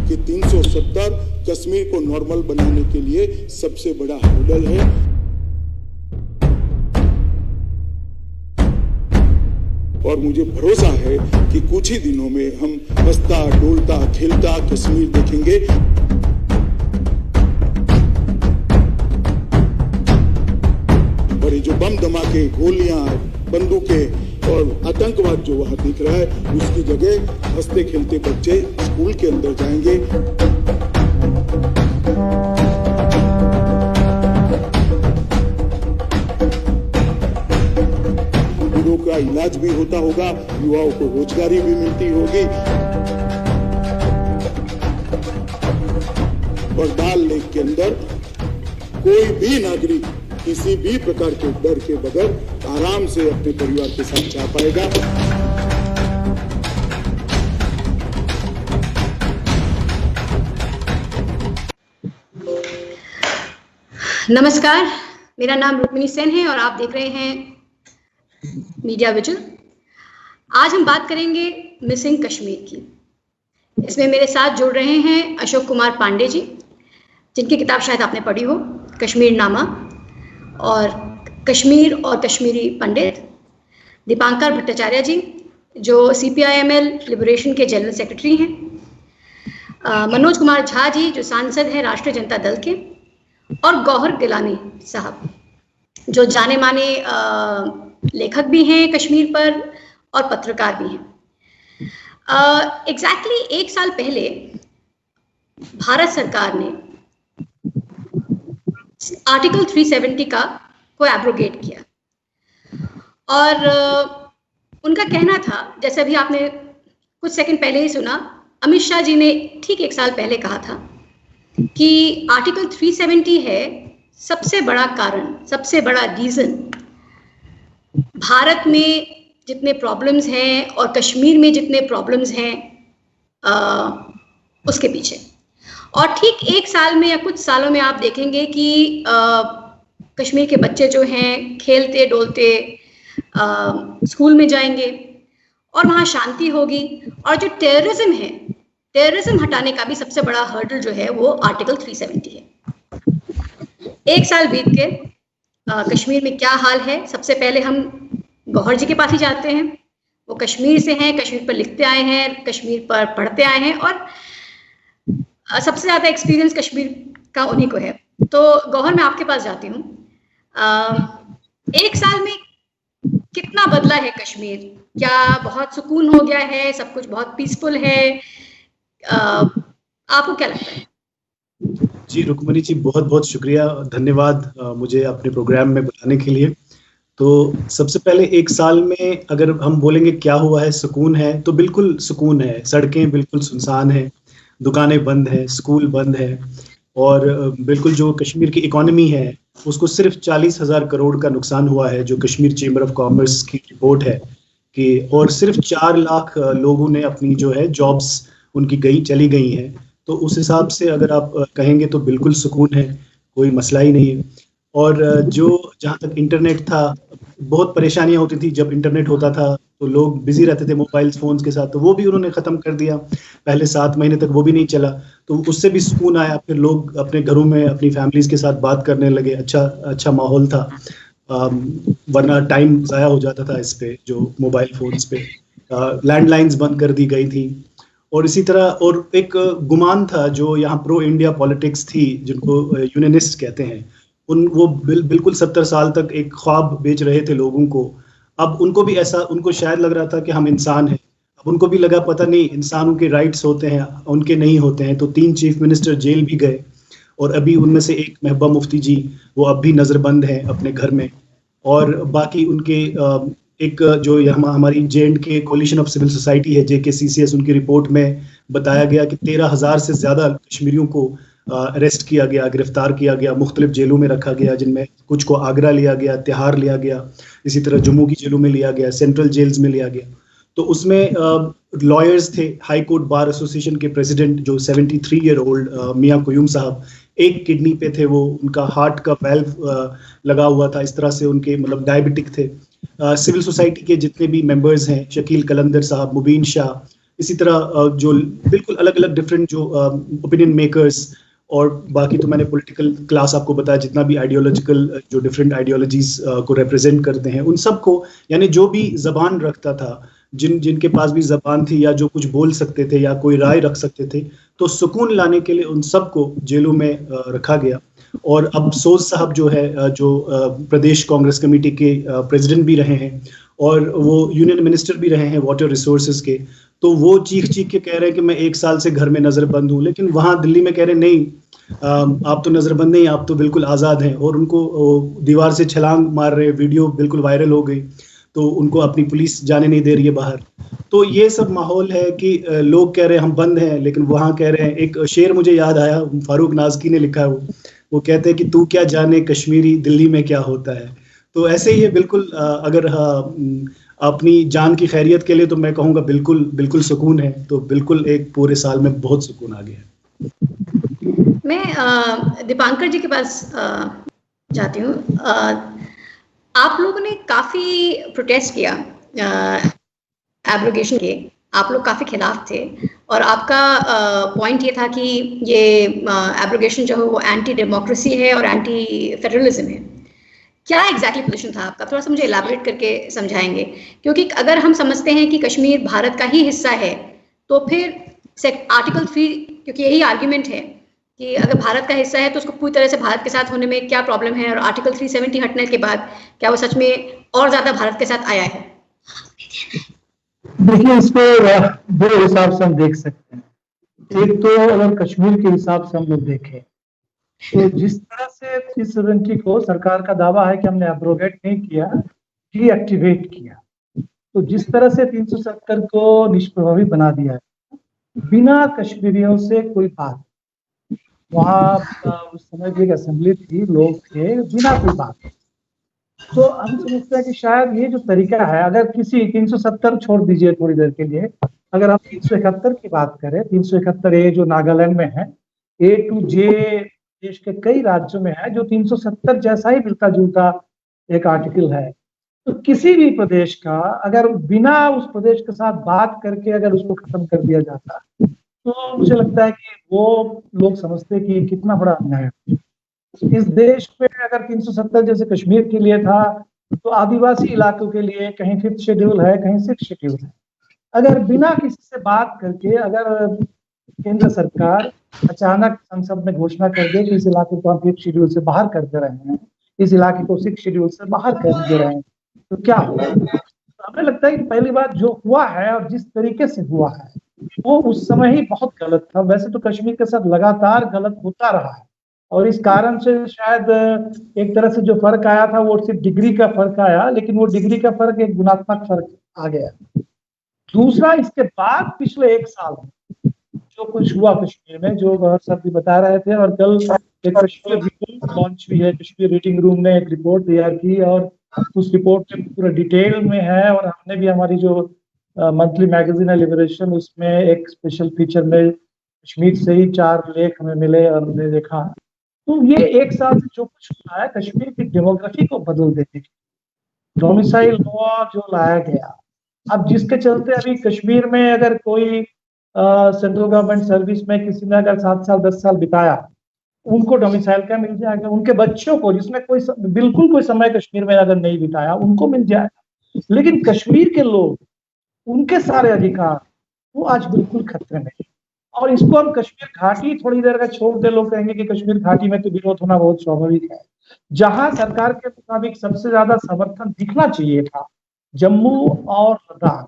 कि 370 कश्मीर को नॉर्मल बनाने के लिए सबसे बड़ा हर्डल है। और मुझे भरोसा है कि कुछ ही दिनों में हम हंसता डोलता खेलता कश्मीर देखेंगे। और ये जो बम धमाके, गोलियां, बंदूकें और आतंकवाद जो वहां दिख रहा है, उसकी जगह हंसते खेलते बच्चे स्कूल के अंदर जाएंगे। बुढ़ों का इलाज भी होता होगा, युवाओं को रोजगारी भी मिलती होगी। और डल लेक के अंदर कोई भी नागरिक किसी भी प्रकार के डर के बगैर आराम से अपने परिवार के साथ जा पाएगा। नमस्कार, मेरा नाम रुक्मिणी सेन है और आप देख रहे हैं मीडिया विजन। आज हम बात करेंगे मिसिंग कश्मीर की। इसमें मेरे साथ जुड़ रहे हैं अशोक कुमार पांडे जी, जिनकी किताब शायद आपने पढ़ी हो, कश्मीर नामा, और कश्मीर और कश्मीरी पंडित। दीपांकर भट्टाचार्य जी, जो CPIML लिबरेशन के जनरल सेक्रेटरी हैं। मनोज कुमार झा जी, जो सांसद हैं राष्ट्रीय जनता दल के। और गौहर गिलानी साहब, जो जाने माने लेखक भी हैं कश्मीर पर और पत्रकार भी हैं। एग्जैक्टली 1 साल पहले भारत सरकार ने आर्टिकल 370 को एब्रोगेट किया। और उनका कहना था, जैसे अभी आपने कुछ सेकंड पहले ही सुना, अमित शाह जी ने ठीक 1 साल पहले कहा था कि आर्टिकल 370 है सबसे बड़ा कारण, सबसे बड़ा रीजन भारत में जितने प्रॉब्लम्स हैं और कश्मीर में जितने प्रॉब्लम्स हैं उसके पीछे। और ठीक 1 साल में या कुछ सालों में आप देखेंगे कि कश्मीर के बच्चे जो हैं खेलते डोलते स्कूल में जाएंगे और वहाँ शांति होगी। और जो टेररिज्म है, टेररिज्म हटाने का भी सबसे बड़ा हर्डल जो है वो आर्टिकल 370 है। 1 साल बीत के कश्मीर में क्या हाल है, सबसे पहले हम गौहर जी के पास ही जाते हैं। वो कश्मीर से हैं, कश्मीर पर लिखते आए हैं, कश्मीर पर पढ़ते आए हैं और सबसे ज़्यादा एक्सपीरियंस कश्मीर का उन्हीं को है। तो गौहर, मैं आपके पास जाती हूँ। 1 साल में कितना बदला है कश्मीर? क्या बहुत सुकून हो गया है, सब कुछ बहुत पीसफुल है? आपको क्या लगता है? जी रुक्मिणी जी, बहुत बहुत शुक्रिया, धन्यवाद मुझे अपने प्रोग्राम में बुलाने के लिए। तो सबसे पहले 1 साल में अगर हम बोलेंगे क्या हुआ है, सुकून है, तो बिल्कुल सुकून है। सड़कें बिल्कुल सुनसान हैं, दुकानें बंद हैं, स्कूल बंद है और बिल्कुल जो कश्मीर की इकोनॉमी है उसको सिर्फ 40,000 करोड़ का नुकसान हुआ है, जो कश्मीर चेंबर ऑफ कॉमर्स की रिपोर्ट है कि, और सिर्फ 4 लाख लोगों ने अपनी जो है जॉब्स उनकी चली गई हैं। तो उस हिसाब से अगर आप कहेंगे तो बिल्कुल सुकून है, कोई मसला ही नहीं है। और जो जहाँ तक इंटरनेट था, बहुत परेशानियाँ होती थी जब इंटरनेट होता था, तो लोग बिजी रहते थे मोबाइल फोन्स के साथ, तो वो भी उन्होंने ख़त्म कर दिया। पहले 7 महीने तक वो भी नहीं चला, तो उससे भी सुकून आया। फिर लोग अपने घरों में अपनी फैमिलीज़ के साथ बात करने लगे, अच्छा माहौल था। वरना टाइम ज़ाया हो जाता था इस पे, जो मोबाइल फोन्स पे। लैंडलाइंस बंद कर दी गई थी। और इसी तरह और एक गुमान था जो यहाँ प्रो इंडिया पॉलिटिक्स थी, जिनको यूनियनिस्ट कहते हैं, वो बिल्कुल 70 साल तक एक ख्वाब बेच रहे थे लोगों को। अब उनको भी ऐसा, उनको शायद लग रहा था कि हम इंसान हैं। अब उनको भी लगा पता नहीं इंसानों के राइट्स होते हैं, उनके नहीं होते हैं। तो 3 चीफ मिनिस्टर जेल भी गए और अभी उनमें से एक महबूबा मुफ्ती जी, वो अब भी नज़रबंद हैं अपने घर में। और बाकी उनके एक जो हमारी J&K coalition of civil society है, JKCCS, उनकी रिपोर्ट में बताया गया कि 13,000 से ज़्यादा कश्मीरियों को अरेस्ट किया गया, गिरफ्तार किया गया, मुख्तलिफ जेलों में रखा गया, जिनमें कुछ को आगरा लिया गया, तिहाड़ लिया गया, इसी तरह जम्मू की जेलों में लिया गया, सेंट्रल जेल्स में लिया गया। तो उसमें लॉयर्स थे, हाई कोर्ट बार एसोसिएशन के प्रेसिडेंट जो 73 ईयर ओल्ड मियां कुयूम साहब, एक किडनी पे थे वो, उनका हार्ट का वाल्व लगा हुआ था, इस तरह से उनके मतलब डायबिटिक थे। सिविल सोसाइटी के जितने भी मेंबर्स हैं, शकील कलंदर साहब, मुबीन शाह, इसी तरह जो बिल्कुल अलग अलग डिफरेंट जो ओपिनियन मेकर्स, और बाकी तो मैंने पॉलिटिकल क्लास आपको बताया, जितना भी आइडियोलॉजिकल जो डिफरेंट आइडियोलॉजीज को रिप्रेजेंट करते हैं, उन सबको, यानी जो भी जबान रखता था, जिनके पास भी जबान थी या जो कुछ बोल सकते थे या कोई राय रख सकते थे, तो सुकून लाने के लिए उन सबको जेलों में रखा गया। और अब सोज साहब जो है, जो प्रदेश कांग्रेस कमेटी के प्रेसिडेंट भी रहे हैं और वो यूनियन मिनिस्टर भी रहे हैं वाटर रिसोर्सेज के, तो वो चीख चीख के कह रहे हैं कि मैं 1 साल से घर में नजरबंद हूँ, लेकिन वहां दिल्ली में कह रहे हैं नहीं, आप तो नजरबंद नहीं, आप तो बिल्कुल आजाद हैं। और उनको दीवार से छलांग मार रहे, वीडियो बिल्कुल वायरल हो गई, तो उनको अपनी पुलिस जाने नहीं दे रही है बाहर। तो ये सब माहौल है कि लोग कह रहे हैं हम बंद हैं, लेकिन वहां कह रहे हैं, एक शेर मुझे याद आया, फारूक नाज़की ने लिखा है, वो कहते हैं कि तू क्या जाने कश्मीरी दिल्ली में क्या होता है। तो ऐसे ही है बिल्कुल। अगर अपनी जान की खैरियत के लिए तो मैं कहूँगा बिल्कुल बिल्कुल सुकून है। तो बिल्कुल एक पूरे साल में बहुत सुकून आ गया। मैं दीपांकर जी के पास जाती हूँ। आप लोगों ने काफी प्रोटेस्ट किया एब्रोगेशन के, आप लोग काफी खिलाफ थे, और आपका पॉइंट ये था कि ये एब्रोगेशन जो है वो एंटी डेमोक्रेसी है और एंटी फेडरलिज्म है। क्या एग्जैक्टली पोजीशन था आपका? थोड़ा सा मुझे इलाबोरेट करके समझाएंगे, क्योंकि अगर हम समझते हैं कि कश्मीर भारत का ही हिस्सा है, तो फिर आर्टिकल 3, क्योंकि यही आर्ग्यूमेंट है कि अगर भारत का हिस्सा है तो उसको पूरी तरह से भारत के साथ होने में क्या प्रॉब्लम है, और आर्टिकल 370 हटने के बाद क्या वो सच में और ज्यादा भारत के साथ आया है? देखिए, इसको दो हिसाब से हम देख सकते हैं। एक तो अगर कश्मीर के हिसाब से हम लोग देखें तो जिस तरह से 370 को सरकार का दावा है कि हमने एब्रोगेट नहीं किया, डीएक्टिवेट किया, तो जिस तरह से 370 को निष्प्रभावी बना दिया है, बिना कश्मीरियों से कोई बात, वहाँ उस समय भी एक असेंबली थी, लोग थे, बिना कोई बात, तो हम समझते हैं कि शायद ये जो तरीका है, अगर किसी 370 छोड़ दीजिए थोड़ी देर के लिए, अगर हम 371 की बात करें, 371 ए जो नागालैंड में है, ए टू जे देश के कई राज्यों में है, जो 370 जैसा ही मिलता जुलता एक आर्टिकल है, तो किसी भी प्रदेश का अगर बिना उस प्रदेश के साथ बात करके अगर उसको खत्म कर दिया जाता, तो मुझे लगता है कि वो लोग समझते हैं कि कितना बड़ा अन्याय है। इस देश में अगर 370 जैसे कश्मीर के लिए था, तो आदिवासी इलाकों के लिए कहीं 5th शेड्यूल है, कहीं 6th शेड्यूल है। अगर बिना किसी से बात करके अगर केंद्र सरकार अचानक संसद में घोषणा कर दे कि इस इलाके को हम 5th शेड्यूल से बाहर कर दे रहे हैं, इस इलाके को 6th शेड्यूल से बाहर कर दे रहे हैं, तो क्या होगा? तो हमें लगता है कि पहली बात जो हुआ है और जिस तरीके से हुआ है वो उस समय ही बहुत गलत था। वैसे तो कश्मीर के साथ लगातार गलत होता रहा है, और इस कारण से शायद एक तरह से जो फर्क आया था वो सिर्फ डिग्री का फर्क आया, लेकिन वो डिग्री का फर्क एक गुणात्मक फर्क आ गया। दूसरा, इसके बाद पिछले 1 साल जो कुछ हुआ कश्मीर में, जो गौरव साहब भी बता रहे थे, और कल एक कश्मीर रिपोर्ट लॉन्च हुई है, कश्मीर रीडिंग रूम ने एक रिपोर्ट तैयार की, और उस रिपोर्ट में पूरा डिटेल में है, और हमने भी हमारी जो मंथली मैगजीन है लिबरेशन, उसमें एक स्पेशल फीचर में कश्मीर से ही 4 लेख हमें मिले और हमने देखा। तो ये 1 साल से जो कुछ हुआ है, कश्मीर की डेमोग्राफी को बदल देने की डोमिसाइल लॉ जो लाया गया, अब जिसके चलते अभी कश्मीर में अगर कोई सेंट्रल गवर्नमेंट सर्विस में किसी ने अगर 7 साल 10 साल बिताया, उनको डोमिसाइल का मिल जाएगा। उनके बच्चों को जिसने बिल्कुल कोई समय कश्मीर में अगर नहीं बिताया, उनको मिल जाएगा। लेकिन कश्मीर के लोग, उनके सारे अधिकार वो आज बिल्कुल खतरे में। और इसको हम कश्मीर घाटी थोड़ी देर का छोड़ दे, लोग कहेंगे कि कश्मीर घाटी में तो विरोध होना बहुत स्वाभाविक है। जहां सरकार के मुताबिक सबसे ज्यादा समर्थन दिखना चाहिए था, जम्मू और लद्दाख,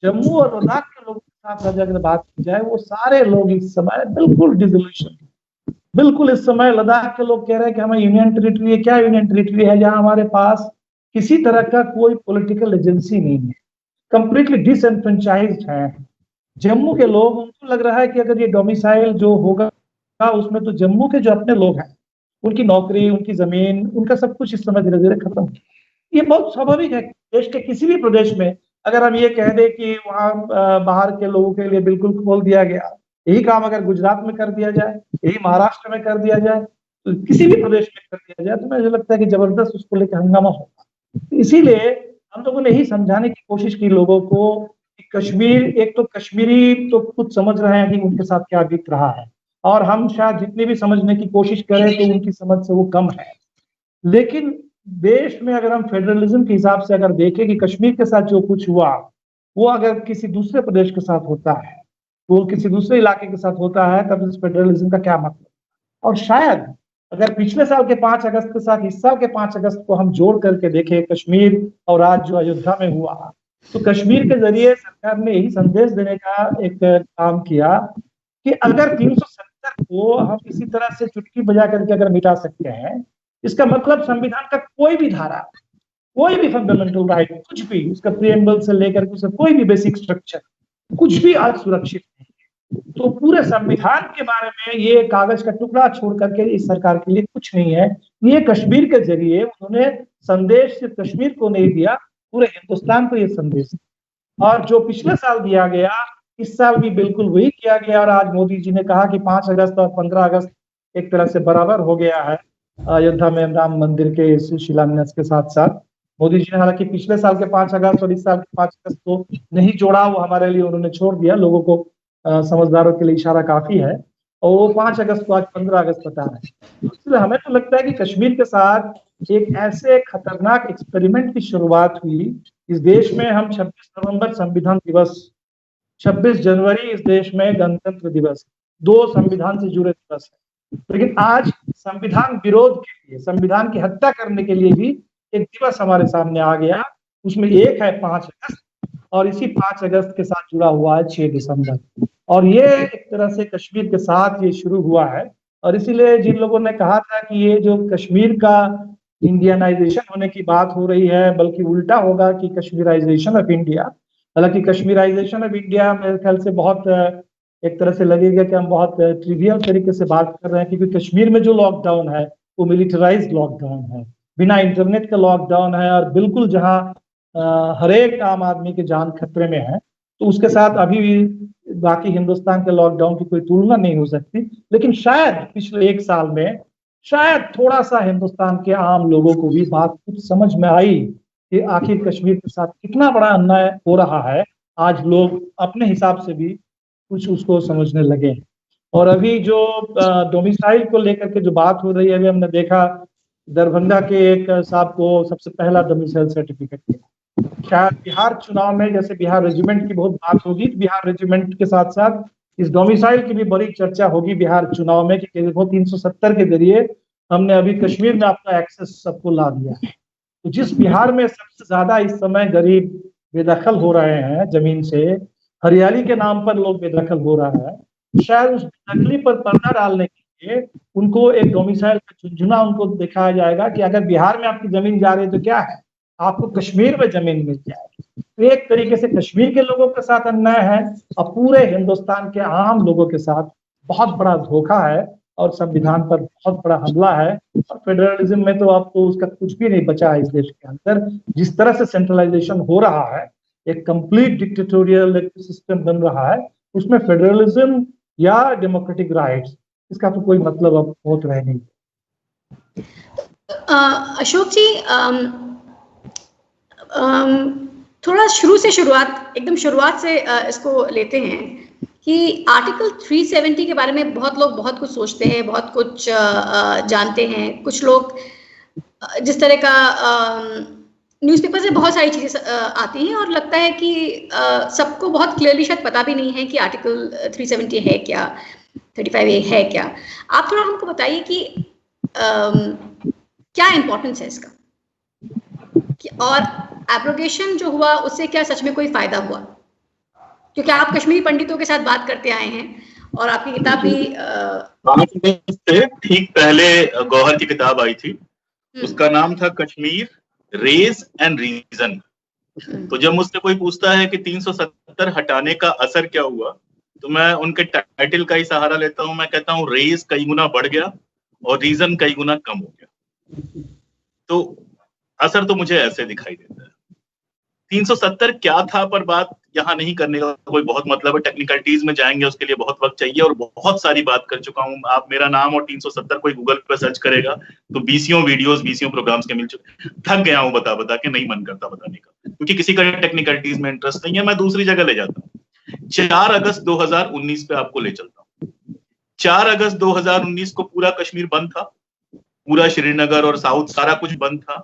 जम्मू और लद्दाख के लोगों के साथ अगर बात की जाए, वो सारे लोग इस समय बिल्कुल डिसोल्यूशन, बिल्कुल इस समय लद्दाख के लोग कह रहे हैं कि हमें यूनियन टेरिटरी है। क्या यूनियन टेरिटरी है जहां हमारे पास किसी तरह का कोई पॉलिटिकल एजेंसी नहीं है, कंप्लीटली डिसएनफ्रेंचाइज्ड है। जम्मू के लोग, उनको लग रहा है कि अगर ये डोमिसाइल जो होगा उसमें तो जम्मू के जो अपने लोग हैं, उनकी नौकरी, उनकी जमीन, उनका सब कुछ इस समय धीरे धीरे खत्म। ये बहुत स्वाभाविक है। देश के किसी भी प्रदेश में अगर हम ये कह दें कि वहाँ बाहर के लोगों के लिए बिल्कुल खोल दिया गया, यही काम अगर गुजरात में कर दिया जाए, यही महाराष्ट्र में कर दिया जाए, तो किसी भी प्रदेश में कर दिया जाए, तो मुझे लगता है कि जबरदस्त उसको लेकर हंगामा होगा। इसीलिए हम लोगों ने यही समझाने की कोशिश की लोगों को कि कश्मीर, एक तो कश्मीरी तो खुद समझ रहे हैं कि उनके साथ क्या बीत रहा है, और हम शायद जितनी भी समझने की कोशिश करें तो उनकी समझ से वो कम है। लेकिन देश में अगर हम फेडरलिज्म के हिसाब से अगर देखें कि कश्मीर के साथ जो कुछ हुआ वो अगर किसी दूसरे प्रदेश के साथ होता है, वो किसी दूसरे इलाके के साथ होता है, तब इस फेडरलिज्म का क्या मतलब। और शायद अगर पिछले साल के 5 अगस्त के साथ इस साल के 5 अगस्त को हम जोड़ करके देखें, कश्मीर और आज जो अयोध्या में हुआ, तो कश्मीर के जरिए सरकार ने यही संदेश देने का एक काम किया कि अगर 370 को हम इसी तरह से चुटकी बजा करके अगर मिटा सकते हैं, इसका मतलब संविधान का कोई भी धारा, कोई भी फंडामेंटल राइट, कुछ भी उसका प्रीएम्बल से लेकर के उसका कोई भी बेसिक स्ट्रक्चर, कुछ भी आज सुरक्षित नहीं है। तो पूरे संविधान के बारे में ये कागज का टुकड़ा छोड़ करके इस सरकार के लिए कुछ नहीं है। ये कश्मीर के जरिए उन्होंने संदेश सिर्फ कश्मीर को नहीं दिया, पूरे हिंदुस्तान को ये संदेश दिया। और जो पिछले साल दिया गया, इस साल भी बिल्कुल वही किया गया। और आज मोदी जी ने कहा कि 5 अगस्त और 15 अगस्त एक तरह से बराबर हो गया है अयोध्या में राम मंदिर के शिलान्यास के साथ साथ। मोदी जी ने हालांकि पिछले साल के 5 अगस्त और इस साल के 5 अगस्त को नहीं जोड़ा, वो हमारे लिए उन्होंने छोड़ दिया, लोगों को समझदारों के लिए इशारा काफी है, और वो 5 अगस्त को आज 15 अगस्त बता रहे हैं। इसलिए हमें तो लगता है कि कश्मीर के साथ एक ऐसे खतरनाक एक्सपेरिमेंट की शुरुआत हुई। इस देश में हम 26 नवंबर संविधान दिवस, 26 जनवरी इस देश में गणतंत्र दिवस, 2 संविधान से जुड़े दिवस है। लेकिन आज संविधान विरोध के लिए, संविधान की हत्या करने के लिए भी एक दिवस हमारे सामने आ गया। उसमें एक है 5 अगस्त, और इसी 5 अगस्त के साथ जुड़ा हुआ है 6 दिसंबर। और ये एक तरह से कश्मीर के साथ ये शुरू हुआ है। और इसीलिए जिन लोगों ने कहा था कि ये जो कश्मीर का इंडियनाइजेशन होने की बात हो रही है, बल्कि उल्टा होगा कि कश्मीराइजेशन ऑफ इंडिया। हालांकि कश्मीराइजेशन ऑफ इंडिया मेरे ख्याल से बहुत एक तरह से लगेगा कि हम बहुत ट्रिवियल तरीके से बात कर रहे हैं, क्योंकि कश्मीर में जो लॉकडाउन है वो मिलिटराइज्ड लॉकडाउन है, बिना इंटरनेट का लॉकडाउन है, और बिल्कुल जहां हर एक आम आदमी की जान खतरे में है। तो उसके साथ अभी भी बाकी हिंदुस्तान के लॉकडाउन की कोई तुलना नहीं हो सकती। लेकिन शायद पिछले 1 साल में शायद थोड़ा सा हिंदुस्तान के आम लोगों को भी बात कुछ समझ में आई कि आखिर कश्मीर के साथ कितना बड़ा अन्याय हो रहा है। आज लोग अपने हिसाब से भी कुछ उसको समझने लगे। और अभी जो डोमिसाइल को लेकर के जो बात हो रही है, अभी हमने देखा दरभंगा के एक साहब को सबसे पहला डोमिसाइल सर्टिफिकेट मिला। शायद बिहार चुनाव में, जैसे बिहार रेजिमेंट की बहुत बात होगी, बिहार रेजिमेंट के साथ साथ इस डोमिसाइल की भी बड़ी चर्चा होगी बिहार चुनाव में, कि देखो 370 के जरिए हमने अभी कश्मीर में अपना एक्सेस सबको ला दिया है। तो जिस बिहार में सबसे ज्यादा इस समय गरीब बेदखल हो रहे हैं जमीन से, हरियाली के नाम पर लोग बेदखल हो रहा है, शायद उस बेदखली पर पर्दा डालने के लिए उनको एक डोमिसाइल का झुंझुना उनको दिखाया जाएगा कि अगर बिहार में आपकी जमीन जा रही है तो क्या है, आपको कश्मीर में जमीन मिल जाएगी। तो एक तरीके से कश्मीर के लोगों के साथ अन्याय है और पूरे हिंदुस्तान के आम लोगों के साथ बहुत बड़ा धोखा है और संविधान पर बहुत बड़ा हमला है। और फेडरलिज्म में तो आपको उसका कुछ भी नहीं बचा है इस देश के अंदर। जिस तरह से सेंट्रलाइजेशन हो रहा है, एक कंप्लीट डिक्टेटोरियल सिस्टम बन रहा है, उसमें फेडरलिज्म या डेमोक्रेटिक राइट्स, इसका तो कोई मतलब अब बहुत रह नहीं। अशोक जी, थोड़ा एकदम शुरुआत से इसको लेते हैं कि आर्टिकल 370 के बारे में बहुत लोग बहुत कुछ सोचते हैं, बहुत कुछ जानते हैं। कुछ लोग जिस तरह का न्यूज़पेपर से बहुत सारी चीज़ें आती हैं और लगता है कि सबको बहुत क्लियरली शायद पता भी नहीं है कि आर्टिकल 370 है क्या, 35A है क्या। आप थोड़ा हमको बताइए कि क्या इम्पोर्टेंस है इसका, और एब्रोगेशन जो हुआ उससे क्या सच में कोई फायदा हुआ? क्योंकि आप कश्मीरी पंडितों के साथ बात करते आए हैं और आपकी किताब भी ठीक पहले गौहर की किताब आई थी, उसका नाम था कश्मीर रेज एंड रीजन। तो जब मुझसे कोई पूछता है कि 370 हटाने का असर क्या हुआ, तो मैं उनके टाइटल का ही सहारा लेता हूं। मैं कहता हूं रेज कई गुना बढ़ गया और रीजन कई गुना कम हो गया। तो असर तो मुझे ऐसे दिखाई देता है। 370 क्या था पर बात यहाँ नहीं करने का कोई बहुत मतलब है, टेक्निकलिटीज में जाएंगे उसके लिए बहुत वक्त चाहिए और बहुत सारी बात कर चुका हूँ। आप मेरा नाम और 370 कोई गूगल पे सर्च करेगा तो 20 वीडियोस 20 प्रोग्राम्स के मिल चुके। थक गया हूँ बता बता के, नहीं मन करता बताने का, क्योंकि किसी का टेक्निकलिटीज में इंटरेस्ट नहीं है। मैं दूसरी जगह ले जाता हूँ। 4 अगस्त 2019 पे आपको ले चलता हूँ। 4 अगस्त 2019 को पूरा कश्मीर बंद था, पूरा श्रीनगर और साउथ सारा कुछ बंद था।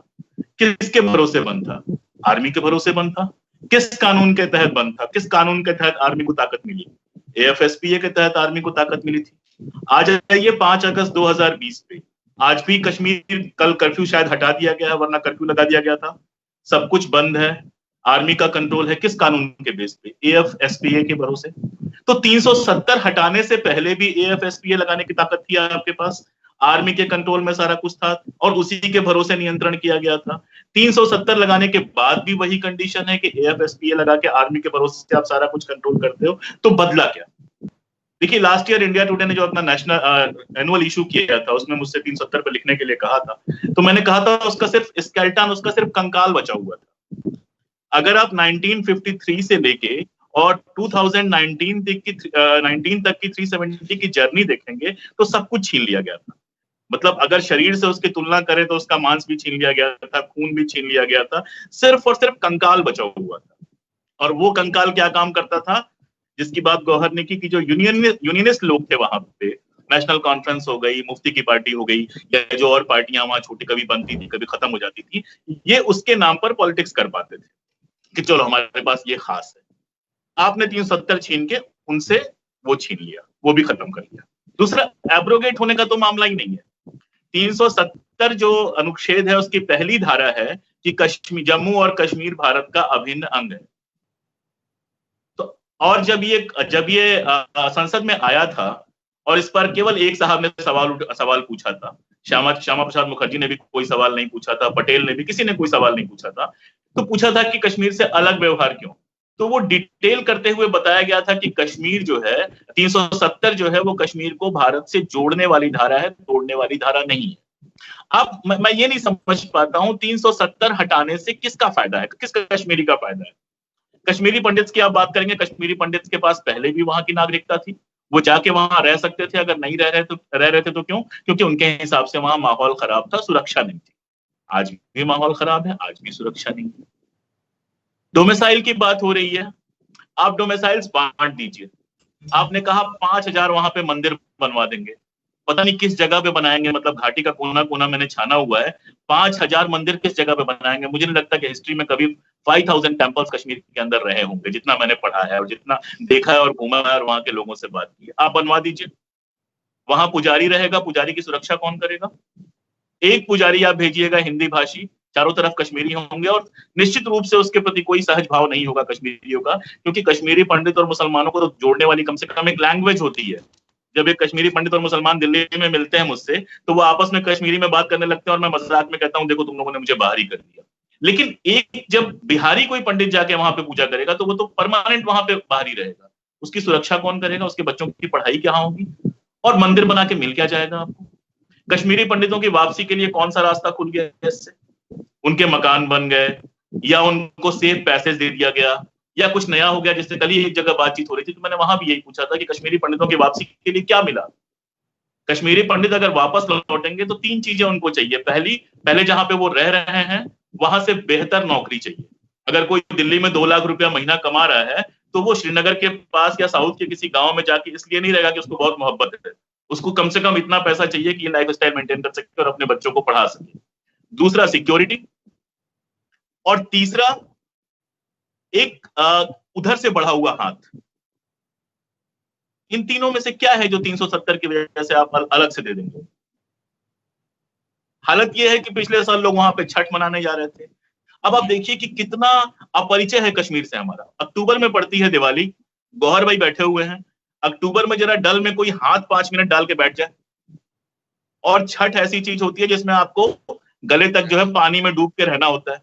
किसके भरोसे बंद था? आर्मी के भरोसे बंद था। किस कानून के तहत बंद था? किस कानून के तहत आर्मी को ताकत मिली? AFSPA के तहत आर्मी को ताकत मिली थी। आज आइए 5 अगस्त 2020 पे, आज भी कश्मीर, कल कर्फ्यू शायद हटा दिया गया है वरना कर्फ्यू लगा दिया गया था। सब कुछ बंद है, आर्मी का कंट्रोल है। किस कानून के बेस पे? AFSPA के भरोसे। तो 370 हटाने से पहले भी AFSPA लगाने की ताकत थी आपके पास, आर्मी के कंट्रोल में सारा कुछ था और उसी के भरोसे नियंत्रण किया गया था। 370 लगाने के बाद भी वही कंडीशन है कि AFSPA लगा के आर्मी के भरोसे से आप सारा कुछ कंट्रोल करते हो, तो बदला क्या? देखिए, लास्ट ईयर इंडिया टुडे ने जो अपना नेशनल एनुअल इशू किया था उसमें मुझसे 370 पे लिखने के लिए कहा था, तो मैंने कहा था उसका सिर्फ स्केलेटन, उसका सिर्फ कंकाल बचा हुआ था। अगर आप 1953 से लेके और 2019 तक की 370 की जर्नी देखेंगे तो सब कुछ छीन लिया गया था। मतलब अगर शरीर से उसकी तुलना करें तो उसका मांस भी छीन लिया गया था, खून भी छीन लिया गया था, सिर्फ और सिर्फ कंकाल बचा हुआ था। और वो कंकाल क्या काम करता था, जिसकी बात गौहर ने की कि जो यूनियनिस्ट लोग थे वहां पे, नेशनल कॉन्फ्रेंस हो गई, मुफ्ती की पार्टी हो गई, या जो और पार्टियां वहां छोटी कभी बनती थी कभी खत्म हो जाती थी, ये उसके नाम पर पॉलिटिक्स कर पाते थे कि चलो हमारे पास ये खास है। आपने 370 छीन के उनसे वो छीन लिया, वो भी खत्म कर लिया। दूसरा, एब्रोगेट होने का तो मामला ही नहीं है। 370 जो अनुच्छेद है उसकी पहली धारा है कि कश्मीर, जम्मू और कश्मीर भारत का अभिन्न अंग है। तो और जब ये संसद में आया था और इस पर केवल एक साहब ने सवाल पूछा था, श्यामा प्रसाद मुखर्जी ने भी कोई सवाल नहीं पूछा था, पटेल ने भी, किसी ने कोई सवाल नहीं पूछा था, तो पूछा था कि कश्मीर से अलग व्यवहार क्यों? तो वो डिटेल करते हुए बताया गया था कि कश्मीर जो है, 370 जो है वो कश्मीर को भारत से जोड़ने वाली धारा है, तोड़ने वाली धारा नहीं है। अब मैं ये नहीं समझ पाता हूं 370 हटाने से किसका फायदा है, किस कश्मीरी का फायदा है? कश्मीरी पंडित की आप बात करेंगे, कश्मीरी पंडित के पास पहले भी वहां की नागरिकता थी, वो जाके वहां रह सकते थे। अगर नहीं रह रहे थे तो क्यों? क्योंकि उनके हिसाब से वहां माहौल खराब था, सुरक्षा नहीं थी। आज भी माहौल खराब है, आज भी सुरक्षा नहीं है। डोमिसाइल की बात हो रही है, आप डोमिसाइल्स बांट दीजिए। आपने कहा 5000 वहां पे मंदिर बनवा देंगे, पता नहीं किस जगह पे बनाएंगे, मतलब घाटी का कोना कोना मैंने छाना हुआ है। 5000 मंदिर किस जगह पे बनाएंगे? मुझे नहीं लगता कि हिस्ट्री में कभी 5000 टेम्पल्स कश्मीर के अंदर रहे होंगे, जितना मैंने पढ़ा है और जितना देखा है और घूमा है और वहां के लोगों से बात की है। आप बनवा दीजिए, वहां पुजारी रहेगा, पुजारी की सुरक्षा कौन करेगा? एक पुजारी आप भेजिएगा हिंदी भाषी, चारों तरफ कश्मीरी होंगे और निश्चित रूप से उसके प्रति कोई सहज भाव नहीं होगा कश्मीरियों का, क्योंकि कश्मीरी पंडित और मुसलमानों को तो जोड़ने वाली कम से कम एक लैंग्वेज होती है। जब एक कश्मीरी पंडित और मुसलमान दिल्ली में मिलते हैं मुझसे, तो वो आपस में कश्मीरी में बात करने लगते हैं और मैं मजाक में कहता हूं देखो तुम लोगों ने मुझे बाहर ही कर दिया। लेकिन एक जब बिहारी कोई पंडित जाके वहां पे पूजा करेगा तो वो तो परमानेंट वहां पे बाहर ही रहेगा। उसकी सुरक्षा कौन करेगा? उसके बच्चों की पढ़ाई क्या होगी? और मंदिर बना के मिल क्या जाएगा आपको? कश्मीरी पंडितों की वापसी के लिए कौन सा रास्ता खुल गया इससे? उनके मकान बन गए या उनको सेफ पैसेज दे दिया गया या कुछ नया हो गया? जिससे कल ही एक जगह बातचीत हो रही थी तो मैंने वहां भी यही पूछा था कि कश्मीरी पंडितों की वापसी के लिए क्या मिला? कश्मीरी पंडित अगर वापस लौटेंगे तो 3 चीजें उनको चाहिए। पहले जहां पे वो रह रहे हैं वहां से बेहतर नौकरी चाहिए। अगर कोई दिल्ली में 2 लाख रुपया महीना कमा रहा है तो वो श्रीनगर के पास या साउथ के किसी गांव में जाके इसलिए नहीं रहेगा कि उसको बहुत मोहब्बत है, उसको कम से कम इतना पैसा चाहिए कि लाइफ स्टाइल मेंटेन कर सके और अपने बच्चों को पढ़ा सके। दूसरा सिक्योरिटी, और तीसरा एक उधर से बढ़ा हुआ हाथ। इन तीनों में से क्या है जो 370 की वजह से आप अलग से दे देंगे? हालत यह है कि पिछले साल लोग वहां पे छठ मनाने जा रहे थे। अब आप देखिए कि कितना अपरिचय है कश्मीर से हमारा। अक्टूबर में पड़ती है दिवाली, गौहर भाई बैठे हुए हैं, अक्टूबर में जरा डल में कोई हाथ 5 मिनट डाल के बैठ जाए। और छठ ऐसी चीज होती है जिसमें आपको गले तक जो है पानी में डूब के रहना होता है,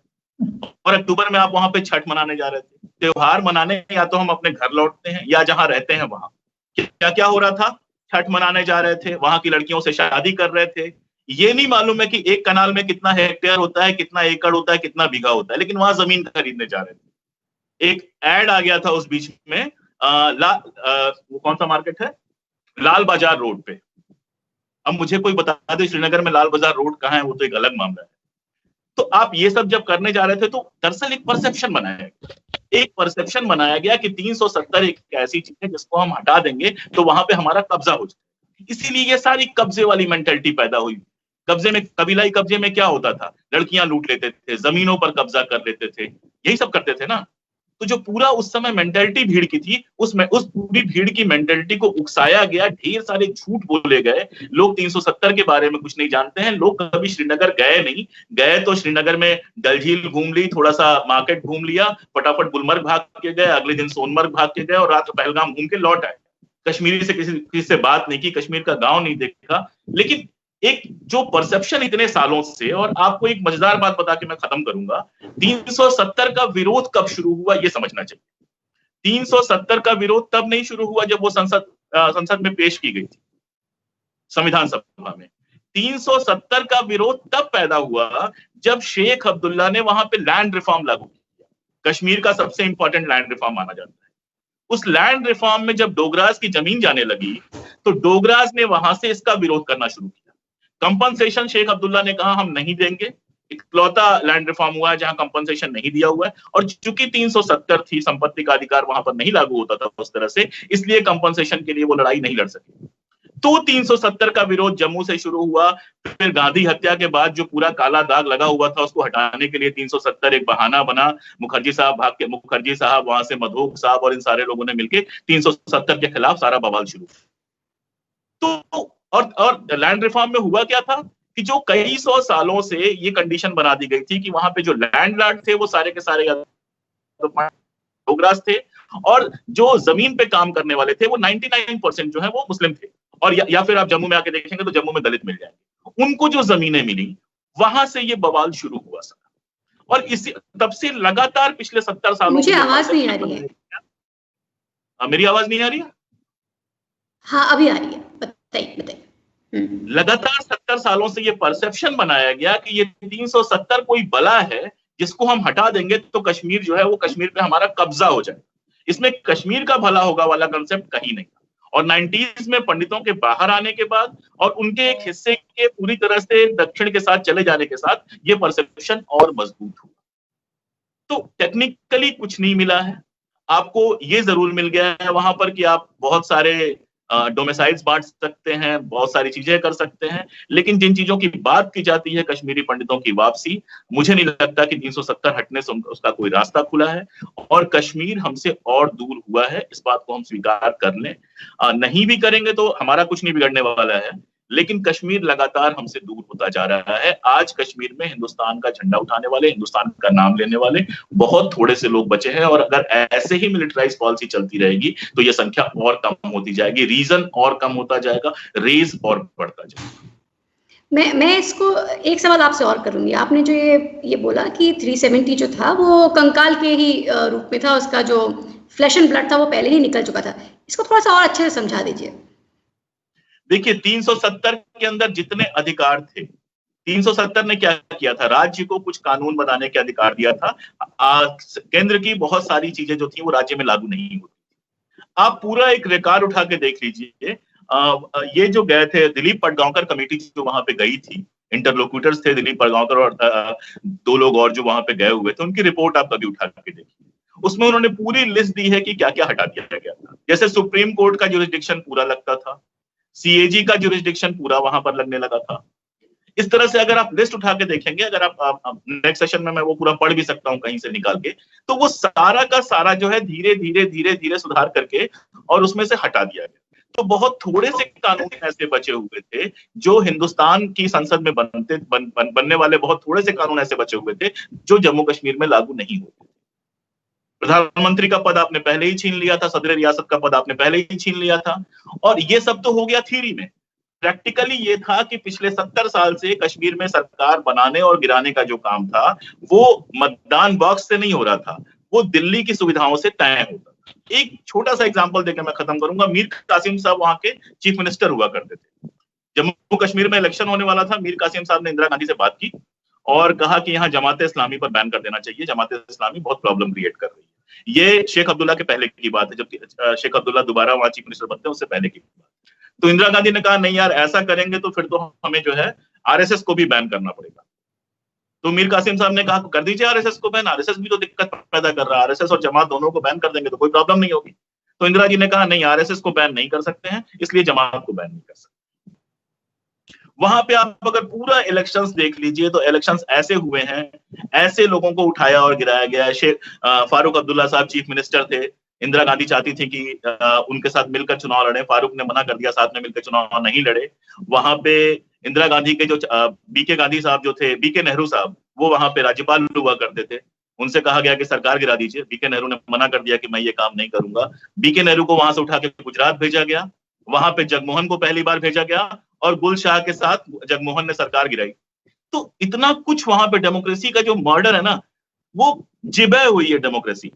और अक्टूबर में आप वहां पे छठ मनाने जा रहे थे। त्योहार मनाने या तो हम अपने घर लौटते हैं या जहां रहते हैं वहां। क्या क्या हो रहा था? छठ मनाने जा रहे थे, वहां की लड़कियों से शादी कर रहे थे। ये नहीं मालूम है कि एक कनाल में कितना हेक्टेयर होता है, कितना एकड़ होता है, कितना बीघा होता है, लेकिन वहां जमीन खरीदने जा रहे थे। एक एड आ गया था उस बीच में वो कौन सा मार्केट है, लाल बाजार रोड पे। अब मुझे कोई बता दे श्रीनगर में लाल बाजार रोड कहाँ है, वो तो एक अलग मामला है। तो आप ये सब जब करने जा रहे थे तो दरअसल एक परसेप्शन बनाया गया कि 370 एक ऐसी चीज है जिसको हम हटा देंगे तो वहां पे हमारा कब्जा हो जाए। इसीलिए ये सारी कब्जे वाली मेंटेलिटी पैदा हुई। कब्जे में, कबीलाई कब्जे में क्या होता था, लड़कियां लूट लेते थे, जमीनों पर कब्जा कर लेते थे, यही सब करते थे ना। तो जो पूरा उस समय मेंटेलिटी भीड़ की थी, उस पूरी भीड़ की मेंटेलिटी को उकसाया गया, ढेर सारे झूठ बोले गए। लोग 370 के बारे में कुछ नहीं जानते हैं, लोग कभी श्रीनगर गए नहीं, गए तो श्रीनगर में डल झील घूम ली, थोड़ा सा मार्केट घूम लिया, फटाफट गुलमर्ग भाग के गए, अगले दिन सोनमर्ग भाग के गए और रात को पहलगाम घूम के लौट आए। कश्मीरी से किसी से बात नहीं की, कश्मीर का गांव नहीं देखा। लेकिन एक जो परसेप्शन इतने सालों से, और आपको एक मजेदार बात बता के मैं खत्म करूंगा, 370 का विरोध कब शुरू हुआ ये समझना चाहिए। 370 का विरोध तब नहीं शुरू हुआ जब वो संसद में पेश की गई थी, संविधान सभा में। 370 का विरोध तब पैदा हुआ जब शेख अब्दुल्ला ने वहां पे लैंड रिफॉर्म लागू किया। कश्मीर का सबसे इंपॉर्टेंट लैंड रिफॉर्म माना जाता है। उस लैंड रिफॉर्म में जब डोगरास की जमीन जाने लगी तो डोगरास ने वहां से इसका विरोध करना शुरू किया। कंपनसेशन शेख अब्दुल्ला ने कहा हम नहीं देंगे, इकलौता लैंड रिफॉर्म हुआ है जहां कंपनसेशन नहीं दिया हुआ है। और चूंकि 370 थी, संपत्ति का अधिकार वहां पर नहीं लागू होता था उस तरह से, इसलिए कंपनसेशन के लिए वो लड़ाई नहीं लड़ सके। तो 370 का विरोध जम्मू से शुरू हुआ। फिर गांधी हत्या के बाद जो पूरा काला दाग लगा हुआ था उसको हटाने के लिए 370 एक बहाना बना। मुखर्जी साहब वहां से मधोक साहब और इन सारे लोगों ने मिलकर 370 के खिलाफ सारा बवाल शुरू किया। तो और लैंड रिफॉर्म में हुआ क्या था कि जो कई सौ सालों से ये कंडीशन बना दी गई थी कि वहां पे जो लैंडलॉर्ड थे वो सारे के सारे डोगरास थे, और जो जमीन पे काम करने वाले थे वो 99% जो है वो मुस्लिम थे। और या फिर आप जम्मू में आके देखेंगे तो जम्मू में दलित मिल जाएंगे। उनको जो जमीनें मिली वहां से ये बवाल शुरू हुआ सर। और इसी तब से लगातार पिछले 70 सालों मुझे आवाज नहीं आ रही है। मेरी आवाज नहीं आ रही है? हाँ अभी आ रही है, बताइए। लगातार 70 सालों से ये परसेप्शन बनाया गया कि ये 370 कोई बला है जिसको हम हटा देंगे तो कश्मीर जो है वो कश्मीर पे हमारा कब्जा हो जाए। इसमें कश्मीर का भला होगा वाला कंसेप्ट कहीं नहीं था। और 90s में पंडितों के बाहर आने के बाद और उनके एक हिस्से के पूरी तरह से दक्षिण के साथ चले जाने के साथ ये परसेप्शन और मजबूत हुआ। तो टेक्निकली कुछ नहीं मिला है आपको, ये जरूर मिल गया है वहां पर कि आप बहुत सारे डोमिसाइल्स बांट सकते हैं, बहुत सारी चीजें कर सकते हैं, लेकिन जिन चीजों की बात की जाती है कश्मीरी पंडितों की वापसी, मुझे नहीं लगता कि 370 हटने से उसका कोई रास्ता खुला है। और कश्मीर हमसे और दूर हुआ है, इस बात को हम स्वीकार कर लें। नहीं भी करेंगे तो हमारा कुछ नहीं बिगड़ने वाला है, लेकिन कश्मीर लगातार हमसे दूर होता जा रहा है। आज कश्मीर में हिंदुस्तान का झंडा उठाने वाले, हिंदुस्तान का नाम लेने वाले बहुत थोड़े से लोग बचे हैं, और अगर ऐसे ही मिलिटराइज पॉलिसी चलती रहेगी तो ये संख्या और कम होती जाएगी, रीजन और कम होता जाएगा, रेज और बढ़ता जाएगा। मैं इसको एक सवाल आपसे और करूंगी। आपने जो ये बोला कि 370 जो था वो कंकाल के ही रूप में था, उसका जो फ्लैश एंड ब्लड था वो पहले ही निकल चुका था, इसको थोड़ा सा और अच्छे से समझा दीजिए। देखिए 370 के अंदर जितने अधिकार थे, 370 ने क्या किया था, राज्य को कुछ कानून बनाने के अधिकार दिया था। केंद्र की बहुत सारी चीजें जो थी वो राज्य में लागू नहीं होती थी। आप पूरा एक रिकॉर्ड उठा के देख लीजिए। ये जो गए थे दिलीप पटगांवकर कमेटी जो वहां पे गई थी, इंटरलोक्यूटर्स थे दिलीप पटगांवकर और 2 लोग और जो वहां पे गए हुए थे, उनकी रिपोर्ट आप कभी उठा के देखिए। उसमें उन्होंने पूरी लिस्ट दी है कि क्या क्या हटा दिया गया था। जैसे सुप्रीम कोर्ट का जुरिस्डिक्शन पूरा लगता था, सीएजी का जुरिस्डिक्शन पूरा वहां पर लगने लगा था। इस तरह से अगर आप लिस्ट उठा के देखेंगे, अगर आप नेक्स्ट सेशन में मैं वो पूरा पढ़ भी सकता हूं कहीं से निकाल के, तो वो सारा का सारा जो है धीरे धीरे सुधार करके और उसमें से हटा दिया गया। तो बहुत थोड़े से कानून ऐसे बचे हुए थे जो हिंदुस्तान की संसद में बनने वाले बहुत थोड़े से कानून ऐसे बचे हुए थे जो जम्मू कश्मीर में लागू नहीं होते। प्रधानमंत्री का पद आपने पहले ही छीन लिया था, सदर रियासत का पद आपने पहले ही छीन लिया था, और ये सब तो हो गया थ्योरी में। प्रैक्टिकली ये था कि पिछले 70 साल से कश्मीर में सरकार बनाने और गिराने का जो काम था वो मतदान बॉक्स से नहीं हो रहा था, वो दिल्ली की सुविधाओं से तय होता था। एक छोटा सा एग्जांपल देकर मैं खत्म करूंगा। मीर कासिम साहब वहां के चीफ मिनिस्टर हुआ करते थे। जम्मू कश्मीर में इलेक्शन होने वाला था, मीर कासिम साहब ने इंदिरा गांधी से बात की और कहा कि यहाँ जमात इस्लामी पर बैन कर देना चाहिए, जमात इस्लामी बहुत प्रॉब्लम क्रिएट कर रही है। ये शेख अब्दुल्ला के पहले की बात है, जबकि शेख अब्दुल्ला दोबारा वहां चीफ मिनिस्टर बनते हैं, उससे पहले की बात। तो इंदिरा गांधी ने कहा नहीं यार, ऐसा करेंगे तो फिर तो हमें जो है आरएसएस को भी बैन करना पड़ेगा। तो मीर कासिम साहब ने कहा कर दीजिए आरएसएस को बैन, आरएसएस भी तो दिक्कत पैदा कर रहा है, आरएसएस और जमात दोनों को बैन कर देंगे तो कोई प्रॉब्लम नहीं होगी। तो इंदिरा जी ने कहा नहीं, आरएसएस को बैन नहीं कर सकते हैं, इसलिए जमात को बैन नहीं कर सकते। वहां पे आप अगर पूरा इलेक्शंस देख लीजिए तो इलेक्शंस ऐसे हुए हैं, ऐसे लोगों को उठाया और गिराया गया है। शेख फारूक अब्दुल्ला साहब चीफ मिनिस्टर थे, इंदिरा गांधी चाहती थी कि उनके साथ मिलकर चुनाव लड़े, फारूक ने मना कर दिया, साथ में मिलकर चुनाव नहीं लड़े। वहां पे इंदिरा गांधी के जो बीके गांधी साहब जो थे, बीके नेहरू साहब, वो वहां पे राज्यपाल हुआ करते थे, उनसे कहा गया कि सरकार गिरा दीजिए। बीके नेहरू ने मना कर दिया कि मैं ये काम नहीं करूंगा। बीके नेहरू को वहां से उठा के गुजरात भेजा गया, वहां पे जगमोहन को पहली बार भेजा गया और गुल शाह के साथ जगमोहन ने सरकार गिराई। तो इतना कुछ वहां पे डेमोक्रेसी का जो मर्डर है ना, वो जिबह हुई है डेमोक्रेसी।